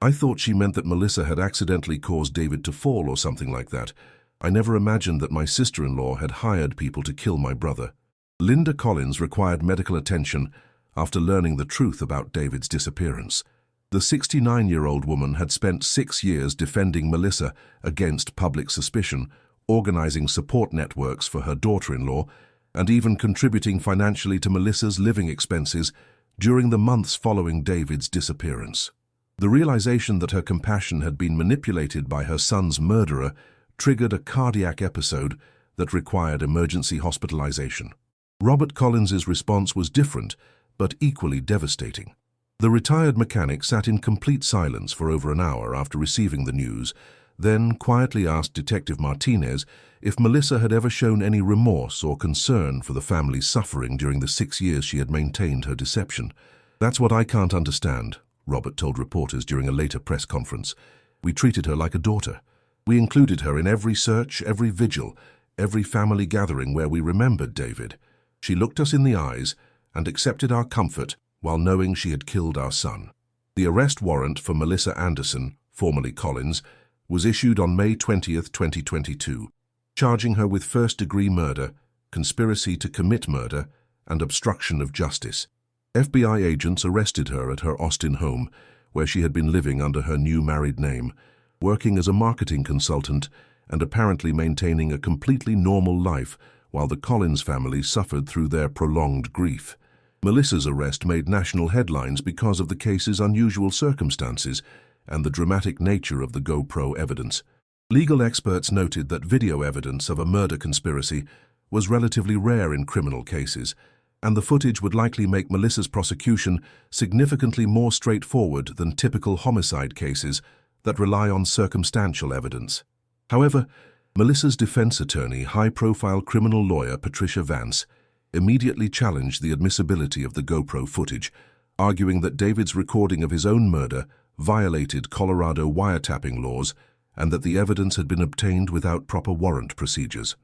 I thought she meant that Melissa had accidentally caused David to fall or something like that. I never imagined that my sister-in-law had hired people to kill my brother. Linda Collins required medical attention after learning the truth about David's disappearance. The 69-year-old woman had spent 6 years defending Melissa against public suspicion, organizing support networks for her daughter-in-law, and even contributing financially to Melissa's living expenses during the months following David's disappearance. The realization that her compassion had been manipulated by her son's murderer triggered a cardiac episode that required emergency hospitalization. Robert Collins's response was different, but equally devastating. The retired mechanic sat in complete silence for over an hour after receiving the news, then quietly asked Detective Martinez if Melissa had ever shown any remorse or concern for the family's suffering during the 6 years she had maintained her deception. That's what I can't understand, Robert told reporters during a later press conference. We treated her like a daughter. We included her in every search, every vigil, every family gathering where we remembered David. She looked us in the eyes and accepted our comfort while knowing she had killed our son. The arrest warrant for Melissa Anderson, formerly Collins, was issued on May 20th, 2022, charging her with first-degree murder, conspiracy to commit murder, and obstruction of justice. FBI agents arrested her at her Austin home, where she had been living under her new married name, working as a marketing consultant and apparently maintaining a completely normal life while the Collins family suffered through their prolonged grief. Melissa's arrest made national headlines because of the case's unusual circumstances and the dramatic nature of the GoPro evidence. Legal experts noted that video evidence of a murder conspiracy was relatively rare in criminal cases, and the footage would likely make Melissa's prosecution significantly more straightforward than typical homicide cases that rely on circumstantial evidence. However, Melissa's defense attorney, high-profile criminal lawyer Patricia Vance, immediately challenged the admissibility of the GoPro footage, arguing that David's recording of his own murder violated Colorado wiretapping laws and that the evidence had been obtained without proper warrant procedures.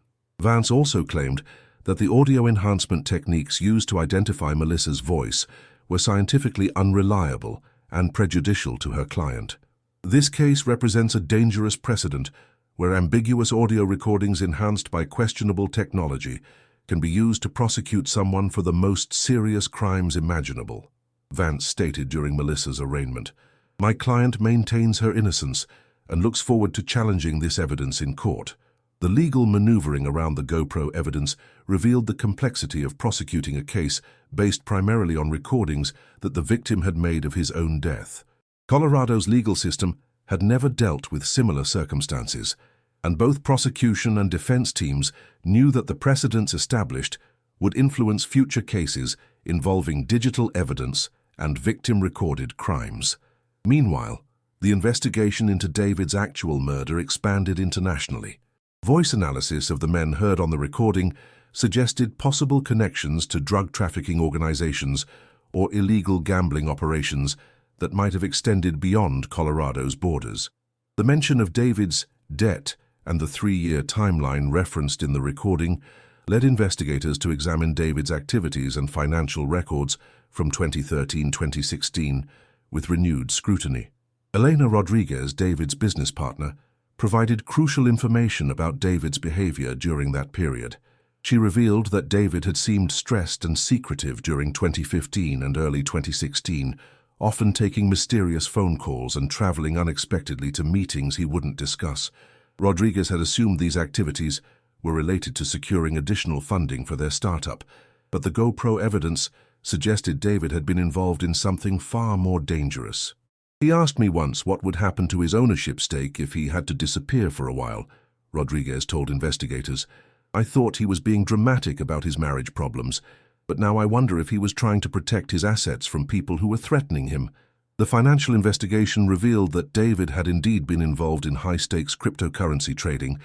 Vance also claimed that the audio enhancement techniques used to identify Melissa's voice were scientifically unreliable and prejudicial to her client. This case represents a dangerous precedent where ambiguous audio recordings enhanced by questionable technology can be used to prosecute someone for the most serious crimes imaginable, Vance stated during Melissa's arraignment. My client maintains her innocence and looks forward to challenging this evidence in court. The legal maneuvering around the GoPro evidence revealed the complexity of prosecuting a case based primarily on recordings that the victim had made of his own death. Colorado's legal system had never dealt with similar circumstances, and both prosecution and defense teams knew that the precedents established would influence future cases involving digital evidence and victim-recorded crimes. Meanwhile, the investigation into David's actual murder expanded internationally. Voice analysis of the men heard on the recording suggested possible connections to drug trafficking organizations or illegal gambling operations that might have extended beyond Colorado's borders. The mention of David's debt and the 3-year timeline referenced in the recording led investigators to examine David's activities and financial records from 2013-2016 with renewed scrutiny. Elena Rodriguez, David's business partner, provided crucial information about David's behavior during that period. She revealed that David had seemed stressed and secretive during 2015 and early 2016, often taking mysterious phone calls and traveling unexpectedly to meetings he wouldn't discuss. Rodriguez had assumed these activities were related to securing additional funding for their startup, but the GoPro evidence suggested David had been involved in something far more dangerous. He asked me once what would happen to his ownership stake if he had to disappear for a while, Rodriguez told investigators. I thought he was being dramatic about his marriage problems, but now I wonder if he was trying to protect his assets from people who were threatening him. The financial investigation revealed that David had indeed been involved in high-stakes cryptocurrency trading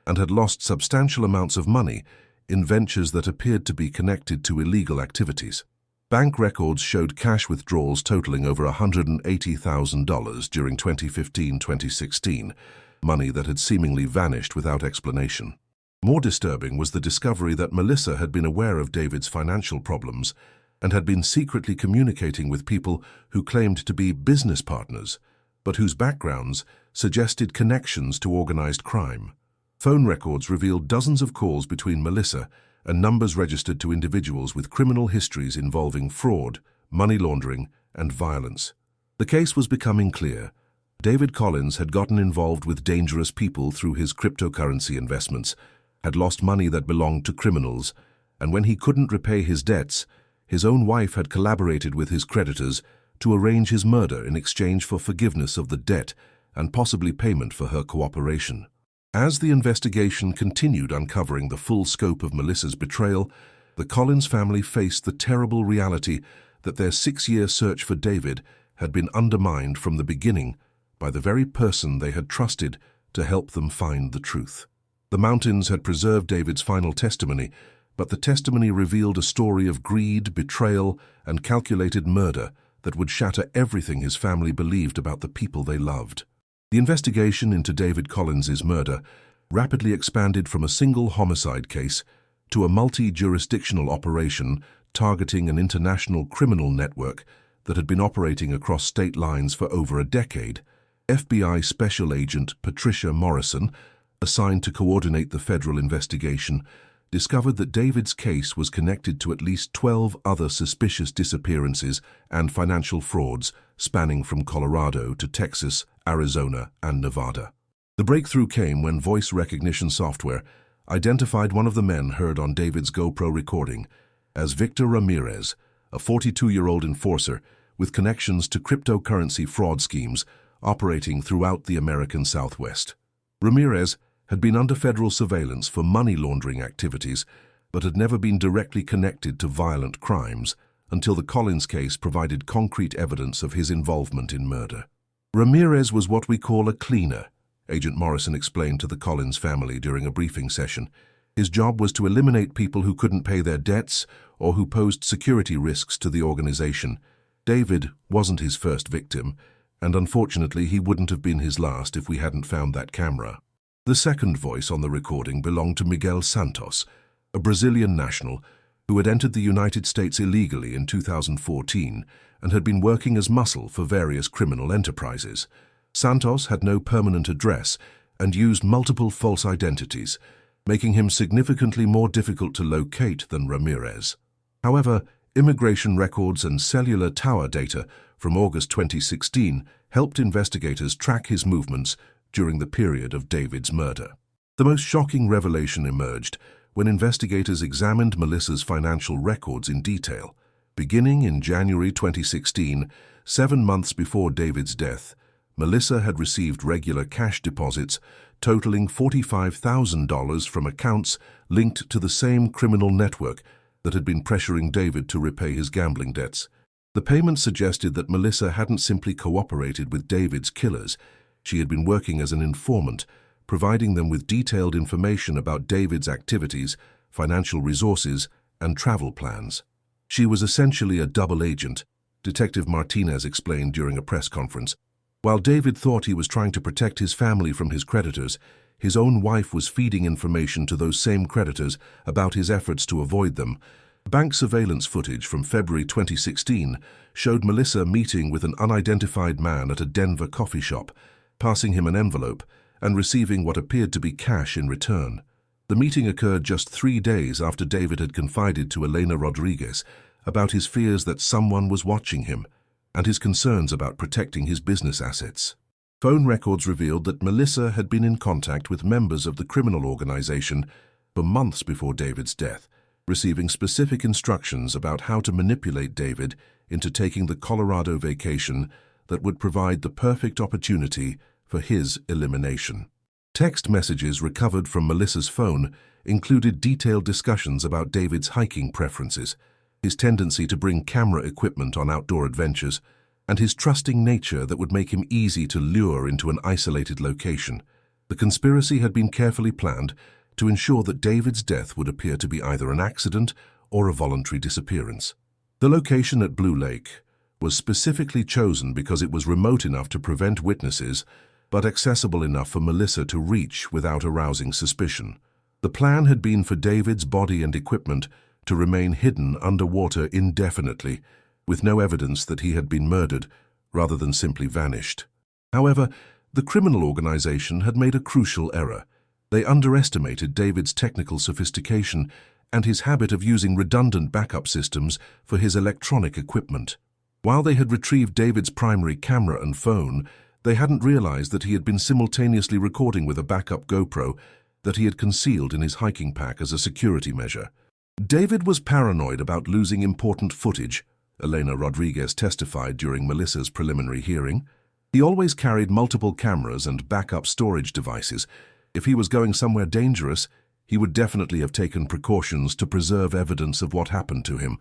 and had lost substantial amounts of money in ventures that appeared to be connected to illegal activities. Bank records showed cash withdrawals totaling over $180,000 during 2015-2016, money that had seemingly vanished without explanation. More disturbing was the discovery that Melissa had been aware of David's financial problems and had been secretly communicating with people who claimed to be business partners, but whose backgrounds suggested connections to organized crime. Phone records revealed dozens of calls between Melissa and numbers registered to individuals with criminal histories involving fraud, money laundering, and violence. The case was becoming clear. David Collins had gotten involved with dangerous people through his cryptocurrency investments, had lost money that belonged to criminals, and when he couldn't repay his debts, his own wife had collaborated with his creditors to arrange his murder in exchange for forgiveness of the debt and possibly payment for her cooperation. As the investigation continued uncovering the full scope of Melissa's betrayal, the Collins family faced the terrible reality that their 6-year search for David had been undermined from the beginning by the very person they had trusted to help them find the truth. The mountains had preserved David's final testimony, but the testimony revealed a story of greed, betrayal, and calculated murder that would shatter everything his family believed about the people they loved. The investigation into David Collins's murder rapidly expanded from a single homicide case to a multi-jurisdictional operation targeting an international criminal network that had been operating across state lines for over a decade. FBI Special Agent Patricia Morrison, assigned to coordinate the federal investigation, discovered that David's case was connected to at least 12 other suspicious disappearances and financial frauds spanning from Colorado to Texas, Arizona, and Nevada. The breakthrough came when voice recognition software identified one of the men heard on David's GoPro recording as Victor Ramirez, a 42-year-old enforcer with connections to cryptocurrency fraud schemes operating throughout the American Southwest. Ramirez had been under federal surveillance for money laundering activities, but had never been directly connected to violent crimes until the Collins case provided concrete evidence of his involvement in murder. Ramirez was what we call a cleaner, Agent Morrison explained to the Collins family during a briefing session. His job was to eliminate people who couldn't pay their debts or who posed security risks to the organization. David wasn't his first victim, and unfortunately he wouldn't have been his last if we hadn't found that camera. The second voice on the recording belonged to Miguel Santos, a Brazilian national who had entered the United States illegally in 2014 and had been working as muscle for various criminal enterprises. Santos had no permanent address and used multiple false identities, making him significantly more difficult to locate than Ramirez. However, immigration records and cellular tower data from August 2016 helped investigators track his movements during the period of David's murder. The most shocking revelation emerged when investigators examined Melissa's financial records in detail. Beginning in January 2016, 7 months before David's death, Melissa had received regular cash deposits totaling $45,000 from accounts linked to the same criminal network that had been pressuring David to repay his gambling debts. The payments suggested that Melissa hadn't simply cooperated with David's killers. She had been working as an informant, providing them with detailed information about David's activities, financial resources, and travel plans. She was essentially a double agent, Detective Martinez explained during a press conference. While David thought he was trying to protect his family from his creditors, his own wife was feeding information to those same creditors about his efforts to avoid them. Bank surveillance footage from February 2016 showed Melissa meeting with an unidentified man at a Denver coffee shop, passing him an envelope and receiving what appeared to be cash in return. The meeting occurred just 3 days after David had confided to Elena Rodriguez about his fears that someone was watching him and his concerns about protecting his business assets. Phone records revealed that Melissa had been in contact with members of the criminal organization for months before David's death, receiving specific instructions about how to manipulate David into taking the Colorado vacation that would provide the perfect opportunity for his elimination. Text messages recovered from Melissa's phone included detailed discussions about David's hiking preferences, his tendency to bring camera equipment on outdoor adventures, and his trusting nature that would make him easy to lure into an isolated location. The conspiracy had been carefully planned to ensure that David's death would appear to be either an accident or a voluntary disappearance. The location at Blue Lake was specifically chosen because it was remote enough to prevent witnesses, but accessible enough for Melissa to reach without arousing suspicion. The plan had been for David's body and equipment to remain hidden underwater indefinitely, with no evidence that he had been murdered rather than simply vanished. However, the criminal organization had made a crucial error. They underestimated David's technical sophistication and his habit of using redundant backup systems for his electronic equipment. While they had retrieved David's primary camera and phone, they hadn't realized that he had been simultaneously recording with a backup GoPro that he had concealed in his hiking pack as a security measure. David was paranoid about losing important footage, Elena Rodriguez testified during Melissa's preliminary hearing. He always carried multiple cameras and backup storage devices. If he was going somewhere dangerous, he would definitely have taken precautions to preserve evidence of what happened to him.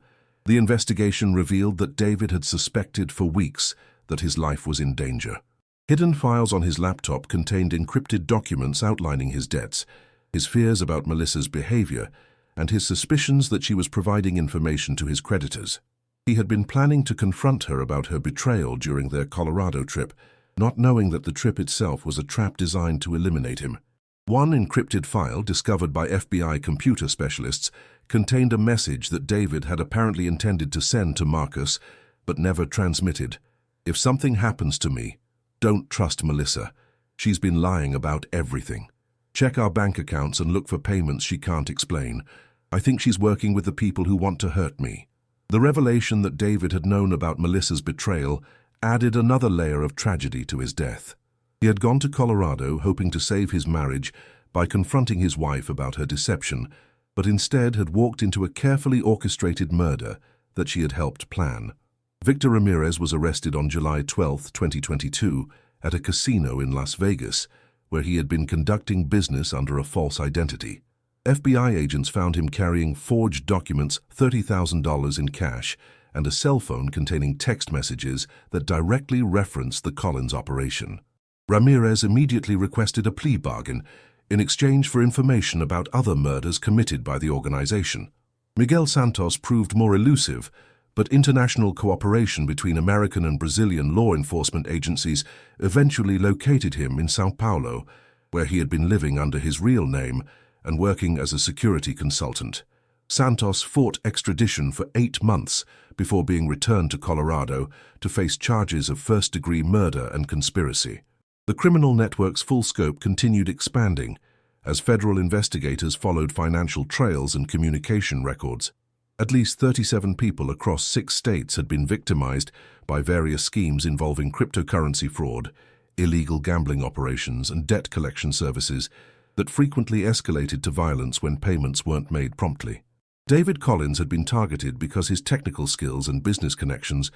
The investigation revealed that David had suspected for weeks that his life was in danger. Hidden files on his laptop contained encrypted documents outlining his debts, his fears about Melissa's behavior, and his suspicions that she was providing information to his creditors. He had been planning to confront her about her betrayal during their Colorado trip, not knowing that the trip itself was a trap designed to eliminate him. One encrypted file, discovered by FBI computer specialists, contained a message that David had apparently intended to send to Marcus, but never transmitted. "If something happens to me, don't trust Melissa. She's been lying about everything. Check our bank accounts and look for payments she can't explain. I think she's working with the people who want to hurt me." The revelation that David had known about Melissa's betrayal added another layer of tragedy to his death. He had gone to Colorado hoping to save his marriage by confronting his wife about her deception, but instead had walked into a carefully orchestrated murder that she had helped plan. Victor Ramirez was arrested on July 12, 2022, at a casino in Las Vegas, where he had been conducting business under a false identity. FBI agents found him carrying forged documents, $30,000 in cash, and a cell phone containing text messages that directly referenced the Collins operation. Ramirez immediately requested a plea bargain in exchange for information about other murders committed by the organization. Miguel Santos proved more elusive, but international cooperation between American and Brazilian law enforcement agencies eventually located him in São Paulo, where he had been living under his real name and working as a security consultant. Santos fought extradition for 8 months before being returned to Colorado to face charges of first-degree murder and conspiracy. The criminal network's full scope continued expanding as federal investigators followed financial trails and communication records. At least 37 people across 6 states had been victimized by various schemes involving cryptocurrency fraud, illegal gambling operations, and debt collection services that frequently escalated to violence when payments weren't made promptly. David Collins had been targeted because his technical skills and business connections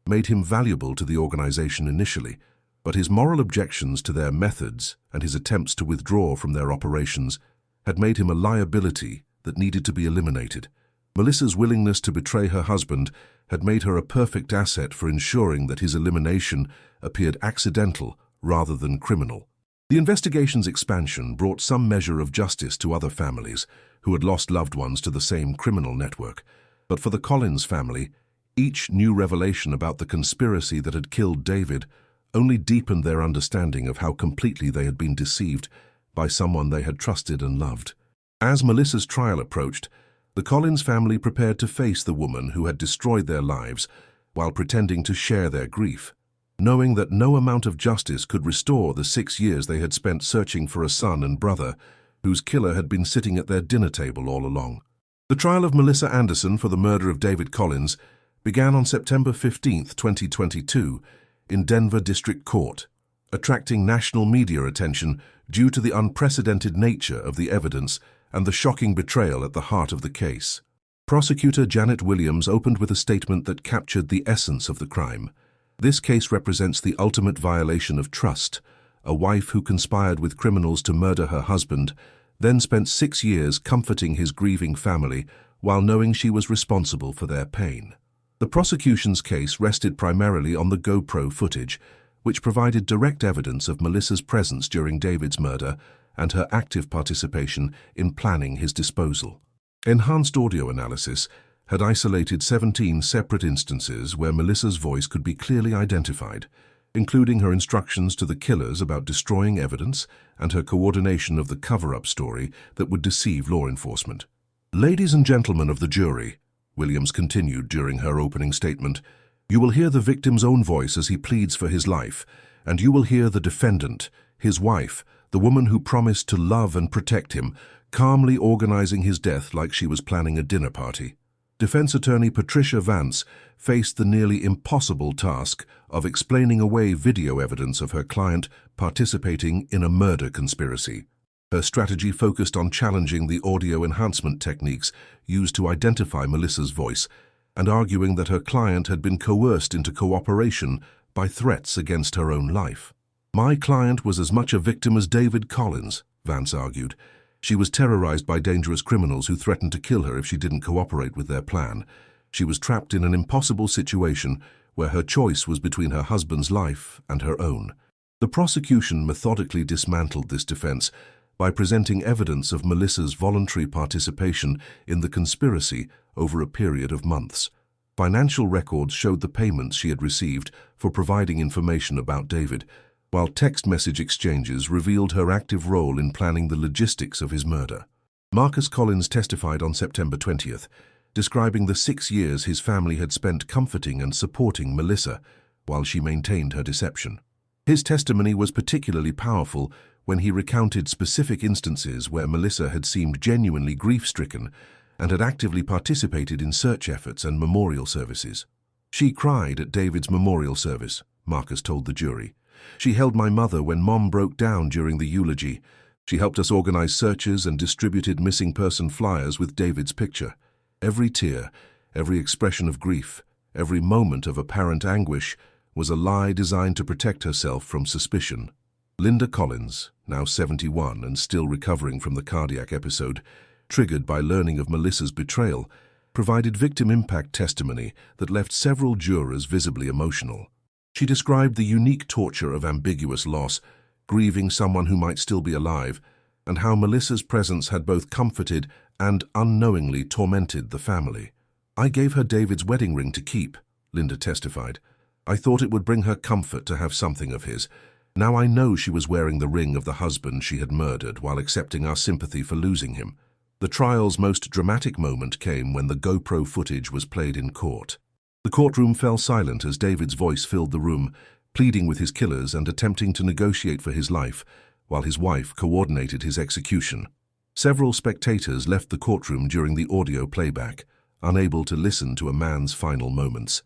made him valuable to the organization initially, but his moral objections to their methods and his attempts to withdraw from their operations had made him a liability that needed to be eliminated. Melissa's willingness to betray her husband had made her a perfect asset for ensuring that his elimination appeared accidental rather than criminal. The investigation's expansion brought some measure of justice to other families who had lost loved ones to the same criminal network. But for the Collins family, each new revelation about the conspiracy that had killed David only deepened their understanding of how completely they had been deceived by someone they had trusted and loved. As Melissa's trial approached, the Collins family prepared to face the woman who had destroyed their lives while pretending to share their grief, knowing that no amount of justice could restore the 6 years they had spent searching for a son and brother whose killer had been sitting at their dinner table all along. The trial of Melissa Anderson for the murder of David Collins began on September 15, 2022, in Denver District Court, attracting national media attention due to the unprecedented nature of the evidence and the shocking betrayal at the heart of the case. Prosecutor Janet Williams opened with a statement that captured the essence of the crime. This case represents the ultimate violation of trust. A wife who conspired with criminals to murder her husband, then spent 6 years comforting his grieving family while knowing she was responsible for their pain. The prosecution's case rested primarily on the GoPro footage, which provided direct evidence of Melissa's presence during David's murder and her active participation in planning his disposal. Enhanced audio analysis had isolated 17 separate instances where Melissa's voice could be clearly identified, including her instructions to the killers about destroying evidence and her coordination of the cover-up story that would deceive law enforcement. "Ladies and gentlemen of the jury," Williams continued during her opening statement, "you will hear the victim's own voice as he pleads for his life, and you will hear the defendant, his wife, the woman who promised to love and protect him, calmly organizing his death like she was planning a dinner party." Defense attorney Patricia Vance faced the nearly impossible task of explaining away video evidence of her client participating in a murder conspiracy. Her strategy focused on challenging the audio enhancement techniques used to identify Melissa's voice and arguing that her client had been coerced into cooperation by threats against her own life. "My client was as much a victim as David Collins," Vance argued. "She was terrorized by dangerous criminals who threatened to kill her if she didn't cooperate with their plan. She was trapped in an impossible situation where her choice was between her husband's life and her own." The prosecution methodically dismantled this defense by presenting evidence of Melissa's voluntary participation in the conspiracy over a period of months. Financial records showed the payments she had received for providing information about David, while text message exchanges revealed her active role in planning the logistics of his murder. Marcus Collins testified on September 20th, describing the 6 years his family had spent comforting and supporting Melissa while she maintained her deception. His testimony was particularly powerful when he recounted specific instances where Melissa had seemed genuinely grief-stricken and had actively participated in search efforts and memorial services. "She cried at David's memorial service," Marcus told the jury. "She held my mother when Mom broke down during the eulogy. She helped us organize searches and distributed missing person flyers with David's picture. Every tear, every expression of grief, every moment of apparent anguish was a lie designed to protect herself from suspicion." Linda Collins, now 71 and still recovering from the cardiac episode, triggered by learning of Melissa's betrayal, provided victim impact testimony that left several jurors visibly emotional. She described the unique torture of ambiguous loss, grieving someone who might still be alive, and how Melissa's presence had both comforted and unknowingly tormented the family. "I gave her David's wedding ring to keep," Linda testified. "I thought it would bring her comfort to have something of his. Now I know she was wearing the ring of the husband she had murdered while accepting our sympathy for losing him." The trial's most dramatic moment came when the GoPro footage was played in court. The courtroom fell silent as David's voice filled the room, pleading with his killers and attempting to negotiate for his life, while his wife coordinated his execution. Several spectators left the courtroom during the audio playback, unable to listen to a man's final moments.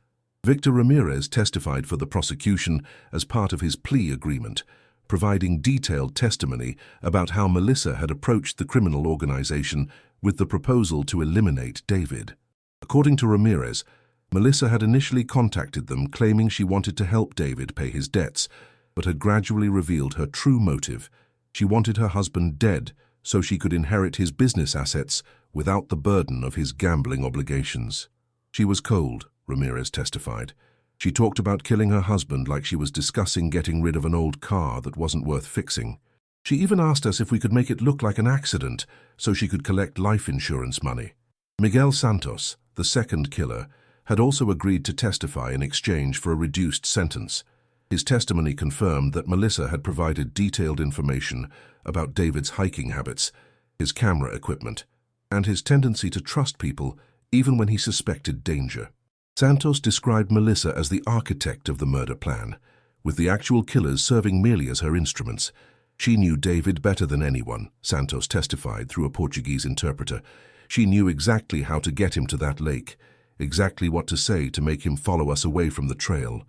Victor Ramirez testified for the prosecution as part of his plea agreement, providing detailed testimony about how Melissa had approached the criminal organization with the proposal to eliminate David. According to Ramirez, Melissa had initially contacted them claiming she wanted to help David pay his debts, but had gradually revealed her true motive. She wanted her husband dead so she could inherit his business assets without the burden of his gambling obligations. She was cold, Ramirez testified. She talked about killing her husband like she was discussing getting rid of an old car that wasn't worth fixing. She even asked us if we could make it look like an accident so she could collect life insurance money. Miguel Santos, the second killer, had also agreed to testify in exchange for a reduced sentence. His testimony confirmed that Melissa had provided detailed information about David's hiking habits, his camera equipment, and his tendency to trust people even when he suspected danger. Santos described Melissa as the architect of the murder plan, with the actual killers serving merely as her instruments. She knew David better than anyone, Santos testified through a Portuguese interpreter. She knew exactly how to get him to that lake, exactly what to say to make him follow us away from the trail.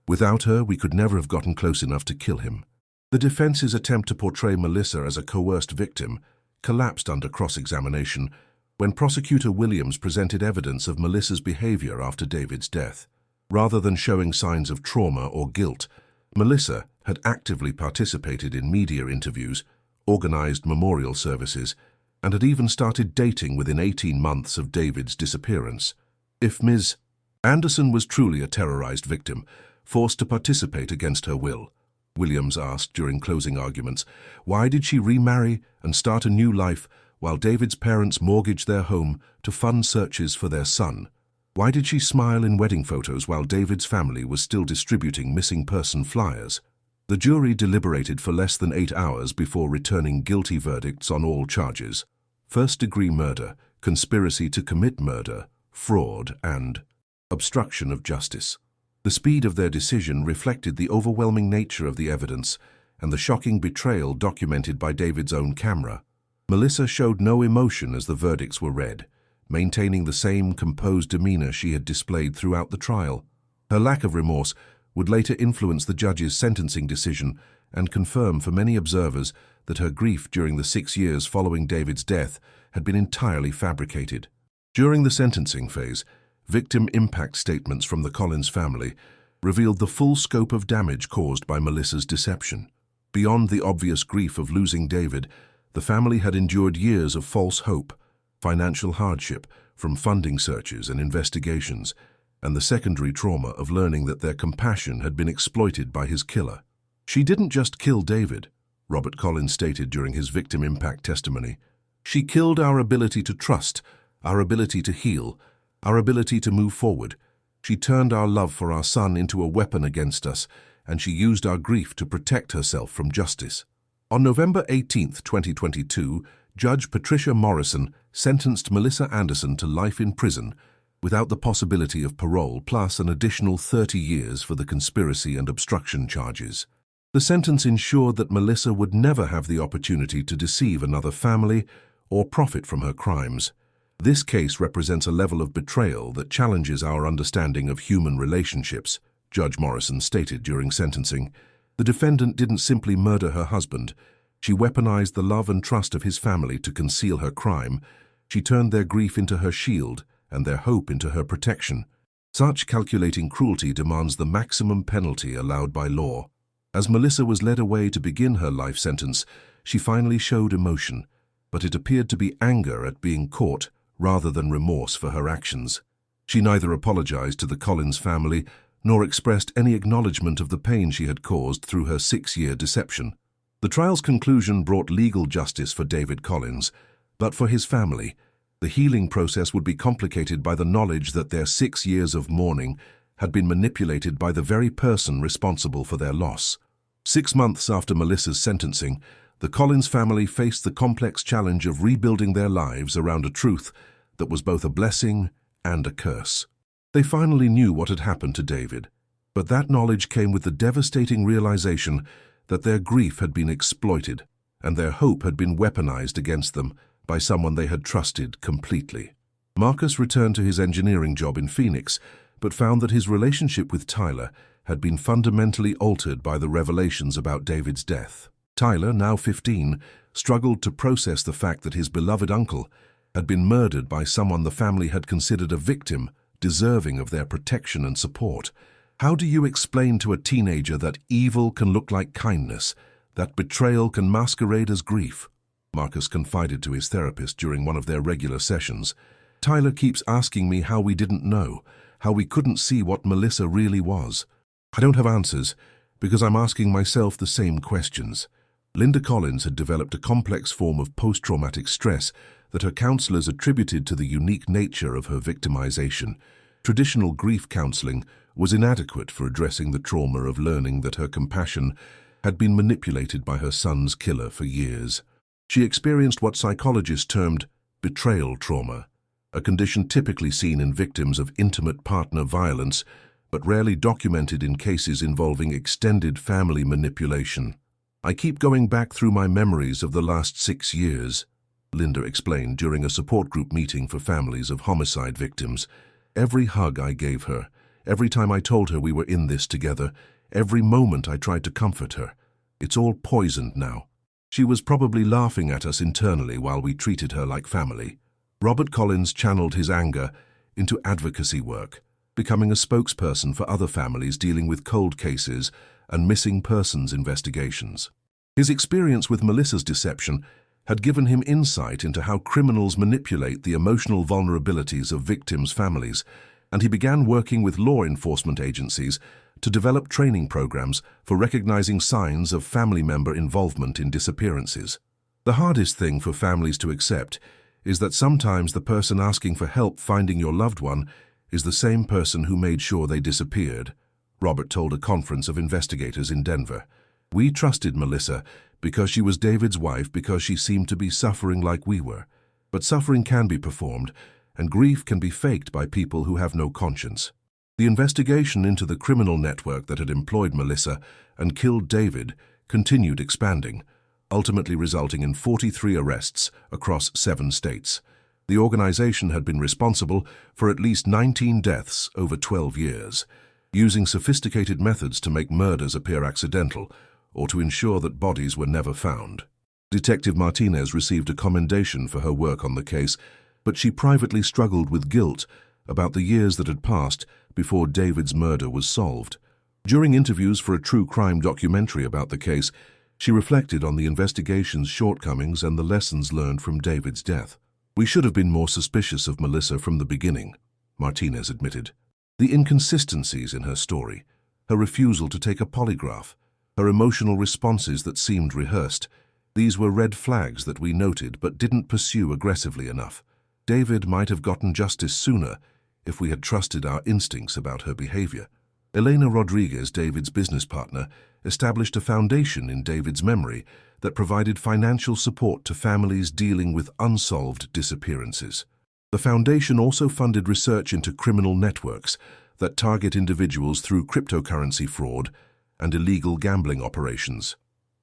Without her, we could never have gotten close enough to kill him. The defense's attempt to portray Melissa as a coerced victim collapsed under cross-examination when Prosecutor Williams presented evidence of Melissa's behavior after David's death. Rather than showing signs of trauma or guilt, Melissa had actively participated in media interviews, organized memorial services, and had even started dating within 18 months of David's disappearance. If Ms. Anderson was truly a terrorized victim, forced to participate against her will, Williams asked during closing arguments, why did she remarry and start a new life while David's parents mortgaged their home to fund searches for their son? Why did she smile in wedding photos while David's family was still distributing missing person flyers? The jury deliberated for less than 8 hours before returning guilty verdicts on all charges: first-degree murder, conspiracy to commit murder, fraud, and obstruction of justice. The speed of their decision reflected the overwhelming nature of the evidence and the shocking betrayal documented by David's own camera. Melissa showed no emotion as the verdicts were read, maintaining the same composed demeanor she had displayed throughout the trial. Her lack of remorse would later influence the judge's sentencing decision and confirm for many observers that her grief during the 6 years following David's death had been entirely fabricated. During the sentencing phase, victim impact statements from the Collins family revealed the full scope of damage caused by Melissa's deception. Beyond the obvious grief of losing David, the family had endured years of false hope, financial hardship from funding searches and investigations, and the secondary trauma of learning that their compassion had been exploited by his killer. She didn't just kill David, Robert Collins stated during his victim impact testimony. She killed our ability to trust, our ability to heal, our ability to move forward. She turned our love for our son into a weapon against us, and she used our grief to protect herself from justice. On November 18, 2022, Judge Patricia Morrison sentenced Melissa Anderson to life in prison without the possibility of parole, plus an additional 30 years for the conspiracy and obstruction charges. The sentence ensured that Melissa would never have the opportunity to deceive another family or profit from her crimes. This case represents a level of betrayal that challenges our understanding of human relationships, Judge Morrison stated during sentencing. The defendant didn't simply murder her husband. She weaponized the love and trust of his family to conceal her crime. She turned their grief into her shield and their hope into her protection. Such calculating cruelty demands the maximum penalty allowed by law. As Melissa was led away to begin her life sentence, she finally showed emotion, but it appeared to be anger at being caught rather than remorse for her actions. She neither apologized to the Collins family nor expressed any acknowledgement of the pain she had caused through her 6-year deception. The trial's conclusion brought legal justice for David Collins, but for his family, the healing process would be complicated by the knowledge that their 6 years of mourning had been manipulated by the very person responsible for their loss. 6 months after Melissa's sentencing, the Collins family faced the complex challenge of rebuilding their lives around a truth that was both a blessing and a curse. They finally knew what had happened to David, but that knowledge came with the devastating realization that their grief had been exploited and their hope had been weaponized against them by someone they had trusted completely. Marcus returned to his engineering job in Phoenix, but found that his relationship with Tyler had been fundamentally altered by the revelations about David's death. Tyler, now 15, struggled to process the fact that his beloved uncle had been murdered by someone the family had considered a victim deserving of their protection and support. How do you explain to a teenager that evil can look like kindness, that betrayal can masquerade as grief? Marcus confided to his therapist during one of their regular sessions. "Tyler keeps asking me how we didn't know, how we couldn't see what Melissa really was. I don't have answers, because I'm asking myself the same questions." Linda Collins had developed a complex form of post-traumatic stress that her counselors attributed to the unique nature of her victimization. Traditional grief counseling was inadequate for addressing the trauma of learning that her compassion had been manipulated by her son's killer for years. She experienced what psychologists termed betrayal trauma, a condition typically seen in victims of intimate partner violence, but rarely documented in cases involving extended family manipulation. "I keep going back through my memories of the last 6 years," Linda explained during a support group meeting for families of homicide victims. "Every hug I gave her, every time I told her we were in this together, every moment I tried to comfort her, it's all poisoned now." She was probably laughing at us internally while we treated her like family. Robert Collins channeled his anger into advocacy work, becoming a spokesperson for other families dealing with cold cases and missing persons investigations. His experience with Melissa's deception had given him insight into how criminals manipulate the emotional vulnerabilities of victims' families, and he began working with law enforcement agencies to develop training programs for recognizing signs of family member involvement in disappearances. The hardest thing for families to accept is that sometimes the person asking for help finding your loved one is the same person who made sure they disappeared, Robert told a conference of investigators in Denver. "We trusted Melissa because she was David's wife, because she seemed to be suffering like we were. But suffering can be performed, and grief can be faked by people who have no conscience." The investigation into the criminal network that had employed Melissa and killed David continued expanding, ultimately resulting in 43 arrests across 7 states. The organization had been responsible for at least 19 deaths over 12 years, using sophisticated methods to make murders appear accidental or to ensure that bodies were never found. Detective Martinez received a commendation for her work on the case, but she privately struggled with guilt about the years that had passed before David's murder was solved. During interviews for a true crime documentary about the case, she reflected on the investigation's shortcomings and the lessons learned from David's death. "We should have been more suspicious of Melissa from the beginning," Martinez admitted. The inconsistencies in her story, her refusal to take a polygraph, her emotional responses that seemed rehearsed, these were red flags that we noted but didn't pursue aggressively enough. David might have gotten justice sooner if we had trusted our instincts about her behavior. Elena Rodriguez, David's business partner, established a foundation in David's memory that provided financial support to families dealing with unsolved disappearances. The foundation also funded research into criminal networks that target individuals through cryptocurrency fraud and illegal gambling operations.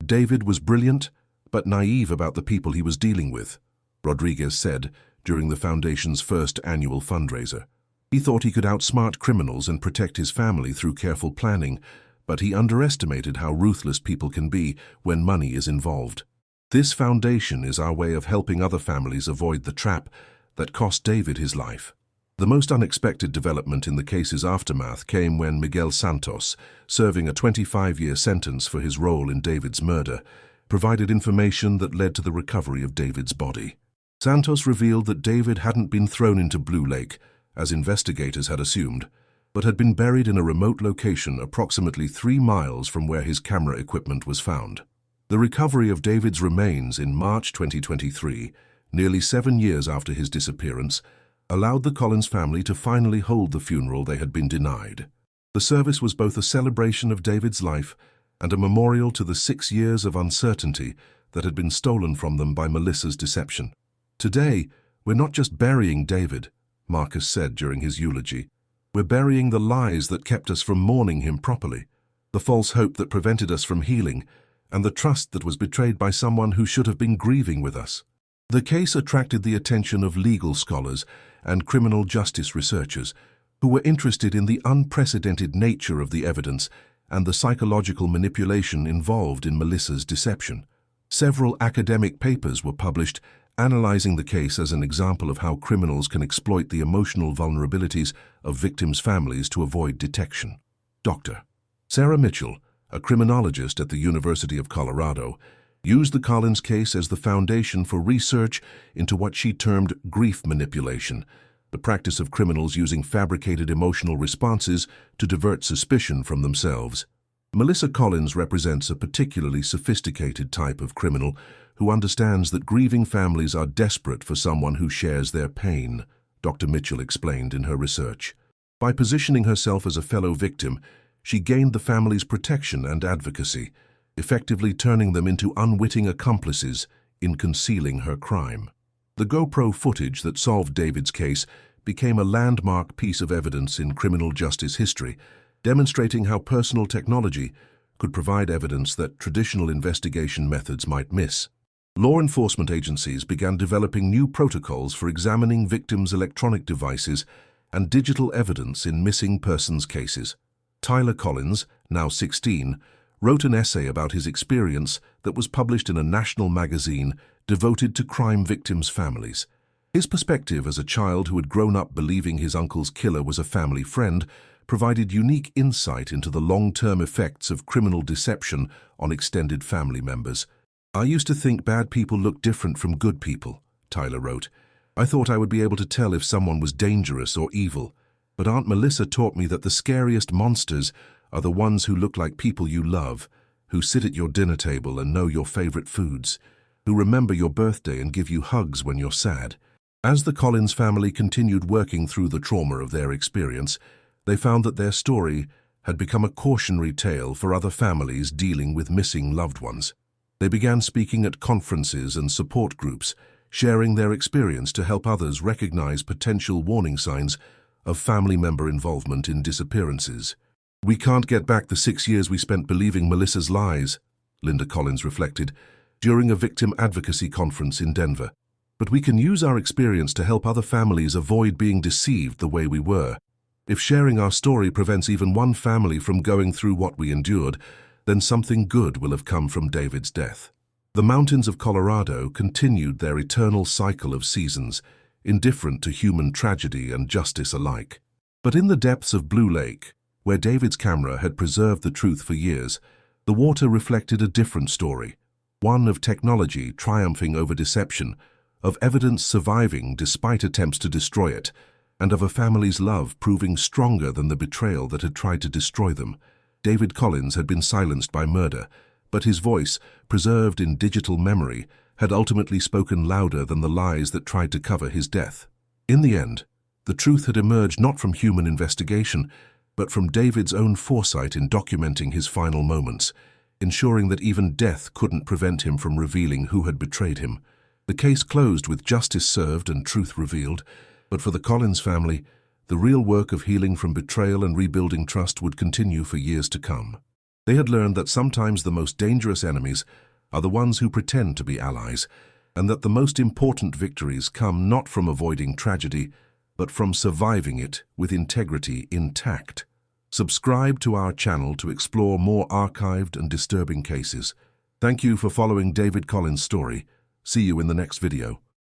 David was brilliant, but naive about the people he was dealing with, Rodriguez said during the foundation's first annual fundraiser. He thought he could outsmart criminals and protect his family through careful planning, but he underestimated how ruthless people can be when money is involved. This foundation is our way of helping other families avoid the trap that cost David his life. The most unexpected development in the case's aftermath came when Miguel Santos, serving a 25-year sentence for his role in David's murder, provided information that led to the recovery of David's body. Santos revealed that David hadn't been thrown into Blue Lake, as investigators had assumed, but had been buried in a remote location approximately 3 miles from where his camera equipment was found. The recovery of David's remains in March 2023, nearly 7 years after his disappearance, allowed the Collins family to finally hold the funeral they had been denied. The service was both a celebration of David's life and a memorial to the 6 years of uncertainty that had been stolen from them by Melissa's deception. "Today, we're not just burying David," Marcus said during his eulogy. "We're burying the lies that kept us from mourning him properly, the false hope that prevented us from healing, and the trust that was betrayed by someone who should have been grieving with us." The case attracted the attention of legal scholars and criminal justice researchers who were interested in the unprecedented nature of the evidence and the psychological manipulation involved in Melissa's deception. Several academic papers were published analyzing the case as an example of how criminals can exploit the emotional vulnerabilities of victims' families to avoid detection. Dr. Sarah Mitchell, a criminologist at the University of Colorado, used the Collins case as the foundation for research into what she termed grief manipulation, the practice of criminals using fabricated emotional responses to divert suspicion from themselves. Melissa Collins represents a particularly sophisticated type of criminal who understands that grieving families are desperate for someone who shares their pain, Dr. Mitchell explained in her research. By positioning herself as a fellow victim, she gained the family's protection and advocacy, effectively turning them into unwitting accomplices in concealing her crime. The GoPro footage that solved David's case became a landmark piece of evidence in criminal justice history, demonstrating how personal technology could provide evidence that traditional investigation methods might miss. Law enforcement agencies began developing new protocols for examining victims' electronic devices and digital evidence in missing persons cases. Tyler Collins, now 16, wrote an essay about his experience that was published in a national magazine devoted to crime victims' families. His perspective as a child who had grown up believing his uncle's killer was a family friend provided unique insight into the long-term effects of criminal deception on extended family members. "I used to think bad people looked different from good people," Tyler wrote. "I thought I would be able to tell if someone was dangerous or evil. But Aunt Melissa taught me that the scariest monsters are the ones who look like people you love, who sit at your dinner table and know your favorite foods, who remember your birthday and give you hugs when you're sad." As the Collins family continued working through the trauma of their experience, they found that their story had become a cautionary tale for other families dealing with missing loved ones. They began speaking at conferences and support groups, sharing their experience to help others recognize potential warning signs of family member involvement in disappearances. "We can't get back the 6 years we spent believing Melissa's lies," Linda Collins reflected during a victim advocacy conference in Denver. "But we can use our experience to help other families avoid being deceived the way we were. If sharing our story prevents even one family from going through what we endured, then something good will have come from David's death." The mountains of Colorado continued their eternal cycle of seasons, indifferent to human tragedy and justice alike. But in the depths of Blue Lake, where David's camera had preserved the truth for years, the water reflected a different story, one of technology triumphing over deception, of evidence surviving despite attempts to destroy it, and of a family's love proving stronger than the betrayal that had tried to destroy them. David Collins had been silenced by murder, but his voice, preserved in digital memory, had ultimately spoken louder than the lies that tried to cover his death. In the end, the truth had emerged not from human investigation, but from David's own foresight in documenting his final moments, ensuring that even death couldn't prevent him from revealing who had betrayed him. The case closed with justice served and truth revealed, but for the Collins family, the real work of healing from betrayal and rebuilding trust would continue for years to come. They had learned that sometimes the most dangerous enemies are the ones who pretend to be allies, and that the most important victories come not from avoiding tragedy, but from surviving it with integrity intact. Subscribe to our channel to explore more archived and disturbing cases. Thank you for following David Collins' story. See you in the next video.